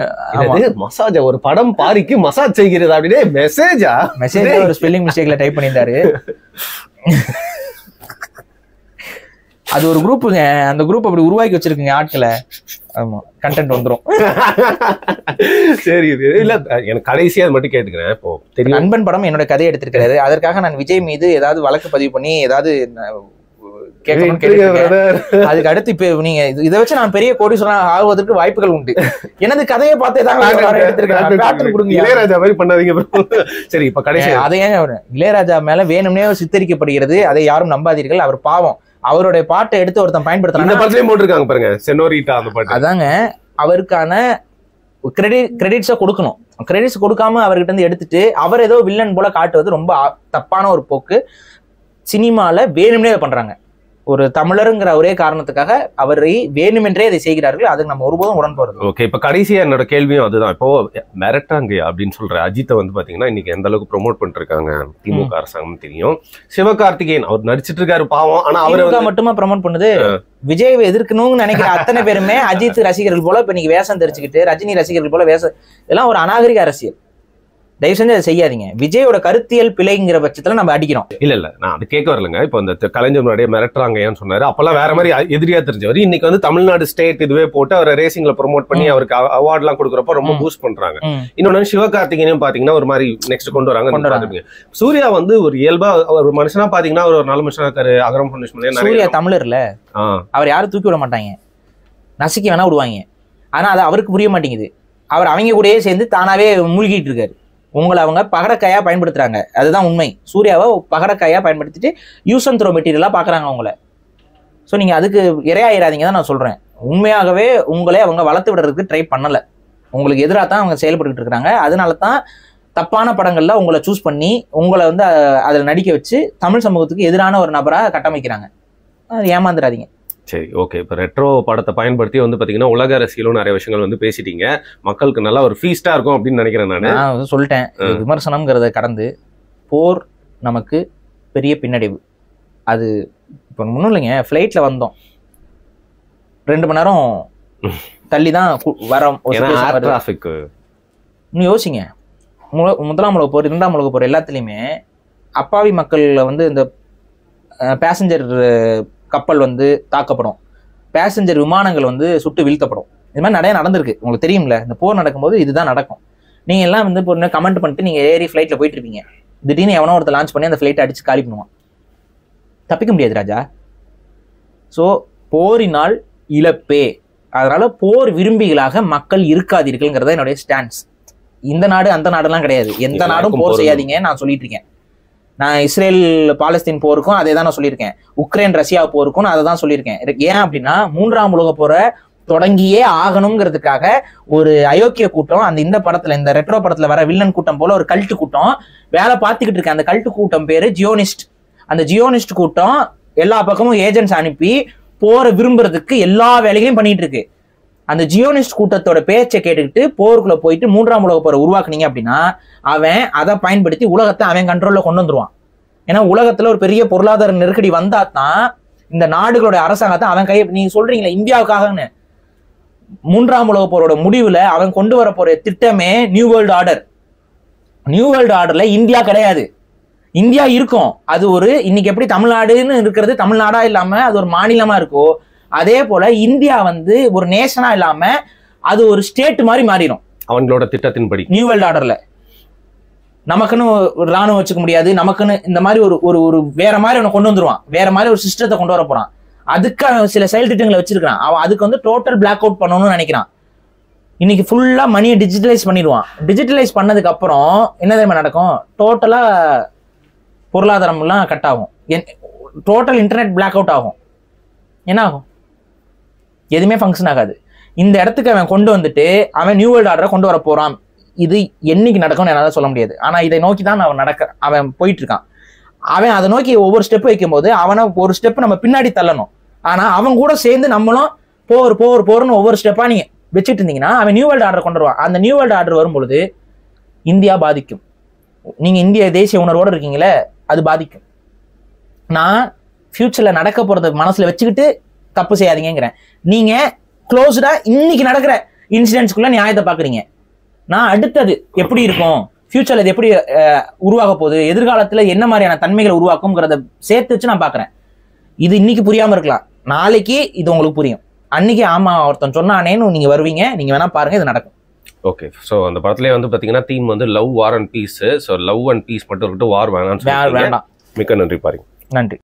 Massage, ஒரு படம் பாரிக்கு மசாஜ் செய்கிறது அப்படியே மெசேஜ் ஒரு ஸ்பெல்லிங் மிஸ்டேக்ல டைப் பண்ணியிருந்தாரு. அது ஒரு குரூப்புங்க, அந்த குரூப் அப்படி உருவாக்கி வச்சிருக்குங்க ஆட்களை. ஆமா, கண்டென்ட் வந்துரும். சரி, இது இல்ல எனக்கு கடைசியா அது மட்டும் கேட்டுக்கிறேன். இப்போ தெரியும் நண்பன் படம் என்னோட கதையை எடுத்திருக்காரு, அதற்காக நான் விஜய் மீது ஏதாவது வழக்கு பதிவு பண்ணி ஏதாவது அதுக்கு அடுத்து இப்ப நீங்க இதை வச்சு நான் பெரிய கோடீஸ்வரன் ஆகுவதற்கு வாய்ப்புகள் உண்டு. எனது கதையை பார்த்து இளையராஜா மாதிரி பண்ணாதீங்க. சரி, இப்ப கடைசி அதையே இளையராஜா மேல வேணும்னே சித்தரிக்கப்படுகிறது, அதை யாரும் நம்பாதீர்கள். அவர் பாவம், அவருடைய பாட்டை எடுத்து ஒருத்தன் பயன்படுத்துறாங்க போட்டிருக்காங்க பாருங்க, செனோரிட்டா அந்த பாட்டு. அதாங்க அவருக்கான கிரெடிட்ஸை கொடுக்கணும். கிரெடிட்ஸ் கொடுக்காம அவர்கிட்ட இருந்து எடுத்துட்டு அவர் ஏதோ வில்லன் போல காட்டுவது ரொம்ப தப்பான ஒரு போக்கு. சினிமால வேணும்னே பண்றாங்க. ஒரு தமிழருங்கிற ஒரே காரணத்துக்காக அவரை வேணுமென்றே இதை செய்கிறார்கள். அதுக்கு நம்ம ஒருபோதும் உடன் போறது. ஓகே, இப்ப கடைசியா என்னோட கேள்வியும் அதுதான். இப்போ மிரட்டாங்க அப்படின்னு சொல்ற அஜித்தை வந்து பாத்தீங்கன்னா இன்னைக்கு எந்த அளவுக்கு ப்ரொமோட் பண்ணிட்டு இருக்காங்க திமுக அரசாங்கம் தெரியும். சிவகார்த்திகேயன் அவர் நடிச்சிட்டு இருக்காரு பாவம், ஆனா அவரு மட்டுமா ப்ரொமோட் பண்ணுது. விஜய் எதிர்க்கணும்னு நினைக்கிற அத்தனை பேருமே அஜித் ரசிகர்கள் போல இப்ப நீங்க வேஷம் தெரிச்சுக்கிட்டு, ரஜினி ரசிகர்கள் போல வேஷம், இதெல்லாம் ஒரு அநாகரிக அரசியல். தயவு செஞ்சு அதை செய்யாதீங்க. விஜயோட கருத்தியல் பிழைங்கிற பட்சத்துல நம்ம அடிக்கிறோம். இல்ல நான் அது கேட்க வரலங்க. இப்போ இந்த கலைஞர் முன்னாடியே மிரட்டுறாங்க ஏன்னு சொன்னாரு. அப்பெல்லாம் வேற மாதிரி எதிரியா தெரிஞ்சவர். இன்னைக்கு வந்து தமிழ்நாடு ஸ்டேட் இதுவே போட்டு அவரை ரேசிங்ல ப்ரொமோட் பண்ணி அவருக்கு அவார்ட் எல்லாம் கொடுக்குறப்ப ரொம்ப பூஸ்ட் பண்றாங்க. இன்னொன்னு சிவகார்த்திகேயன் பாத்தீங்கன்னா ஒரு மாதிரி நெக்ஸ்ட் கொண்டு வராங்க. சூர்யா வந்து ஒரு இயல்பா ஒரு மனுஷனா பாத்தீங்கன்னா ஒரு நல்ல மனுஷனா இருக்காரு. அகரம் சூர்யா தமிழர்ல அவர் யாரும் தூக்கி விட மாட்டாங்க, நசுக்கி வேணா விடுவாங்க. ஆனா அது அவருக்கு புரிய மாட்டேங்குது. அவர் அவங்க கூடயே சேர்ந்து தானாவே மூழ்கிட்டு இருக்காரு. உங்களை அவங்க பகடக்காயா பயன்படுத்துறாங்க, அதுதான் உண்மை. சூர்யாவை பகடக்காயா பயன்படுத்திட்டு யூஸ் அண்ட் த்ரோ மெட்டீரியலா பாக்குறாங்க உங்களை. ஸோ நீங்க அதுக்கு இரையாயிராதீங்க தான் நான் சொல்றேன். உண்மையாகவே உங்களே அவங்க வளர்த்து விடுறதுக்கு ட்ரை பண்ணல, உங்களுக்கு எதிராக தான் அவங்க செயல்பட்டு இருக்காங்க. அதனால தான் தப்பான படங்கள்ல உங்களை சூஸ் பண்ணி உங்களை வந்து அதில் நடிக்க வச்சு தமிழ் சமூகத்துக்கு எதிரான ஒரு நபராக கட்டமைக்கிறாங்க. ஏமாந்துடாதீங்க. சரி, ஓகே. இப்போ ரெட்ரோ படத்தை பயன்படுத்தி வந்து பார்த்தீங்கன்னா உலக அரசியலும் நிறைய விஷயங்கள் வந்து பேசிட்டீங்க. மக்களுக்கு நல்லா ஒரு ஃபீஸ்டா இருக்கும் அப்படின்னு நினைக்கிறேன். நான் சொல்லிட்டேன், விமர்சனம்ங்கிறத கடந்து போர் நமக்கு பெரிய பின்னடைவு. அது இப்போ ஒன்றும் இல்லைங்க, ஃப்ளைட்ல வந்தோம் 2 மணி நேரம் தள்ளி தான் வரோம். இன்னும் யோசிங்க, முதலாம் உலக போர், 2ஆம் உலக போர் எல்லாத்துலேயுமே அப்பாவி மக்கள் வந்து இந்த பேசஞ்சர் கப்பல் வந்து தாக்கப்படும், பேசஞ்சர் விமானங்கள் வந்து சுட்டு வீழ்த்தப்படும். இது மாதிரி நிறைய நடந்திருக்கு, உங்களுக்கு தெரியும்ல. இந்த போர் நடக்கும்போது இதுதான் நடக்கும். நீங்க எல்லாம் வந்து இப்போ கமெண்ட் பண்ணிட்டு நீங்க ஏறி ஃபிளைட்ல போயிட்டு இருப்பீங்க, திடீர்னு எவனோ ஒருத்தர் லான்ச் பண்ணி அந்த ஃபிளைட்டை அடிச்சு காலி பண்ணுவான். தப்பிக்க முடியாது ராஜா. ஸோ போரினால் இழப்பே. அதனால போர் விரும்பிகளாக மக்கள் இருக்காதீர்கள்ங்கிறத என்னுடைய ஸ்டாண்ட்ஸ். இந்த நாடு அந்த நாடெல்லாம் கிடையாது, எந்த நாடும் போர் செய்யாதீங்க நான் சொல்லிட்டு இருக்கேன். நான் இஸ்ரேல் பாலஸ்தீன் போருக்கும் அதே தான் நான் சொல்லியிருக்கேன், உக்ரைன் ரஷ்யா போருக்கும் நான் அதை தான் சொல்லியிருக்கேன். ஏன் அப்படின்னா 3ஆம் உலக போரை தொடங்கியே ஆகணுங்கிறதுக்காக ஒரு அயோக்கிய கூட்டம் அந்த இந்த படத்துல, இந்த ரெட்ரோ படத்துல வர வில்லன் கூட்டம் போல ஒரு கல்ட்டு கூட்டம் வேலை பார்த்துக்கிட்டு இருக்கேன். அந்த கல்ட்டு கூட்டம் பேரு ஜியோனிஸ்ட். அந்த ஜியோனிஸ்ட் கூட்டம் எல்லா பக்கமும் ஏஜென்ட்ஸ் அனுப்பி போரை விரும்புறதுக்கு எல்லா வேலைகளையும் பண்ணிட்டு இருக்கு. அந்த ஜியோனிஸ்ட் கூட்டத்தோட பேச்சை கேட்டுக்கிட்டு போருக்குள்ள போயிட்டு 3ஆம் உலக போரை உருவாக்குனீங்க அப்படின்னா அவன் அதை பயன்படுத்தி உலகத்தை அவன் கண்ட்ரோல்ல கொண்டு வந்துருவான். ஏன்னா உலகத்துல ஒரு பெரிய பொருளாதார நெருக்கடி வந்தா தான் இந்த நாடுகளோட அரசாங்கத்தை அவன் கை, நீங்க சொல்றீங்களா இந்தியாவுக்காகன்னு, 3ஆம் உலக போரோட முடிவுல அவன் கொண்டு வர போற திட்டமே new world order. New world ஆர்டர்ல இந்தியா கிடையாது, இந்தியா இருக்கும். அது ஒரு இன்னைக்கு எப்படி தமிழ்நாடுன்னு இருக்கிறது தமிழ்நாடா இல்லாம அது ஒரு மாநிலமா இருக்கோ, அதே போல இந்தியா வந்து ஒரு நேஷனா இல்லாம அது ஒரு ஸ்டேட் மாதிரி மாறிடும் அவங்களோட திட்டத்தின்படி. நியூ வேர்ல்டு ஆர்டர்ல நமக்குன்னு ஒரு ராணுவம் வச்சுக்க முடியாது, நமக்குன்னு இந்த மாதிரி ஒரு ஒரு வேற மாதிரி அவனை கொண்டு வந்துருவான், வேற மாதிரி ஒரு சிஸ்டத்தை கொண்டு வர போறான். அதுக்கு அவன் சில செயல் திட்டங்களை வச்சிருக்கான். அவன் அதுக்கு வந்து டோட்டல் பிளாக் அவுட் பண்ணணும்னு நினைக்கிறான். இன்னைக்கு ஃபுல்லா மணியை டிஜிட்டலைஸ் பண்ணிடுவான். டிஜிட்டலைஸ் பண்ணதுக்கு அப்புறம் என்ன தெரியுமா நடக்கும், டோட்டலா பொருளாதாரம் எல்லாம் கட் ஆகும், டோட்டல் இன்டர்நெட் பிளாக் அவுட் ஆகும். என்ன ஆகும்? எதுவுமே ஃபங்க்ஷன் ஆகாது. இந்த இடத்துக்கு அவன் கொண்டு வந்துட்டு அவன் நியூ வேர்ல்டு ஆர்டரை கொண்டு வர போறான். இது என்னைக்கு நடக்கும்னு என்னால சொல்ல முடியாது, ஆனா இதை நோக்கி தான் அவன் போயிட்டு இருக்கான். அவன் அதை நோக்கி ஒவ்வொரு ஸ்டெப் வைக்கும் போது அவனை ஒரு ஸ்டெப் நம்ம பின்னாடி தள்ளணும். ஆனா அவன் கூட சேர்ந்து நம்மளும் போர்னு ஒவ்வொரு ஸ்டெப்பா நீங்க வச்சுட்டு இருந்தீங்கன்னா அவன் நியூ வேர்ல்டு ஆர்டர் கொண்டு வருவான். அந்த நியூ வேர்ல்டு ஆர்டர் வரும்பொழுது இந்தியா பாதிக்கும். நீங்க இந்திய தேசிய உணர்வோடு இருக்கீங்களே, அது பாதிக்கும். நான் ஃபியூச்சர்ல நடக்க போறத மனசுல வச்சுக்கிட்டு தப்பு செய்யாதீங்கிறேன். நீங்க க்ளோஸ்டா இன்னைக்கு நடக்கிற இன்சிடென்ட்ஸ்குள்ள நியாயத்தை பாக்குறீங்க. நான் அடுத்தது எப்படி இருக்கும், ஃபியூச்சர்ல இது எப்படி உருவாக போகுது, எதிர்காலத்துல என்ன மாதிரியான தன்மைகளை உருவாக்கும்ங்கிறத சேர்த்து வச்சு நான் பாக்குறேன். இது இன்னைக்கு புரியாம இருக்கலாம், நாளைக்கு இது உங்களுக்கு புரியும், அன்னைக்கு ஆமா ஒருத்தன் சொன்னானேன்னு நீங்க வருவீங்க, நீங்க வேணா பாருங்க இது நடக்கும். ஓகே, ஸோ அந்த படத்துலேயே வந்து பார்த்தீங்கன்னா தீம் வந்து love, war and peace. So love and peace மட்டும் இருக்கட்டும், வார் வேணாம்னு வேண்டாம். மிக்க நன்றி பாருங்க. நன்றி.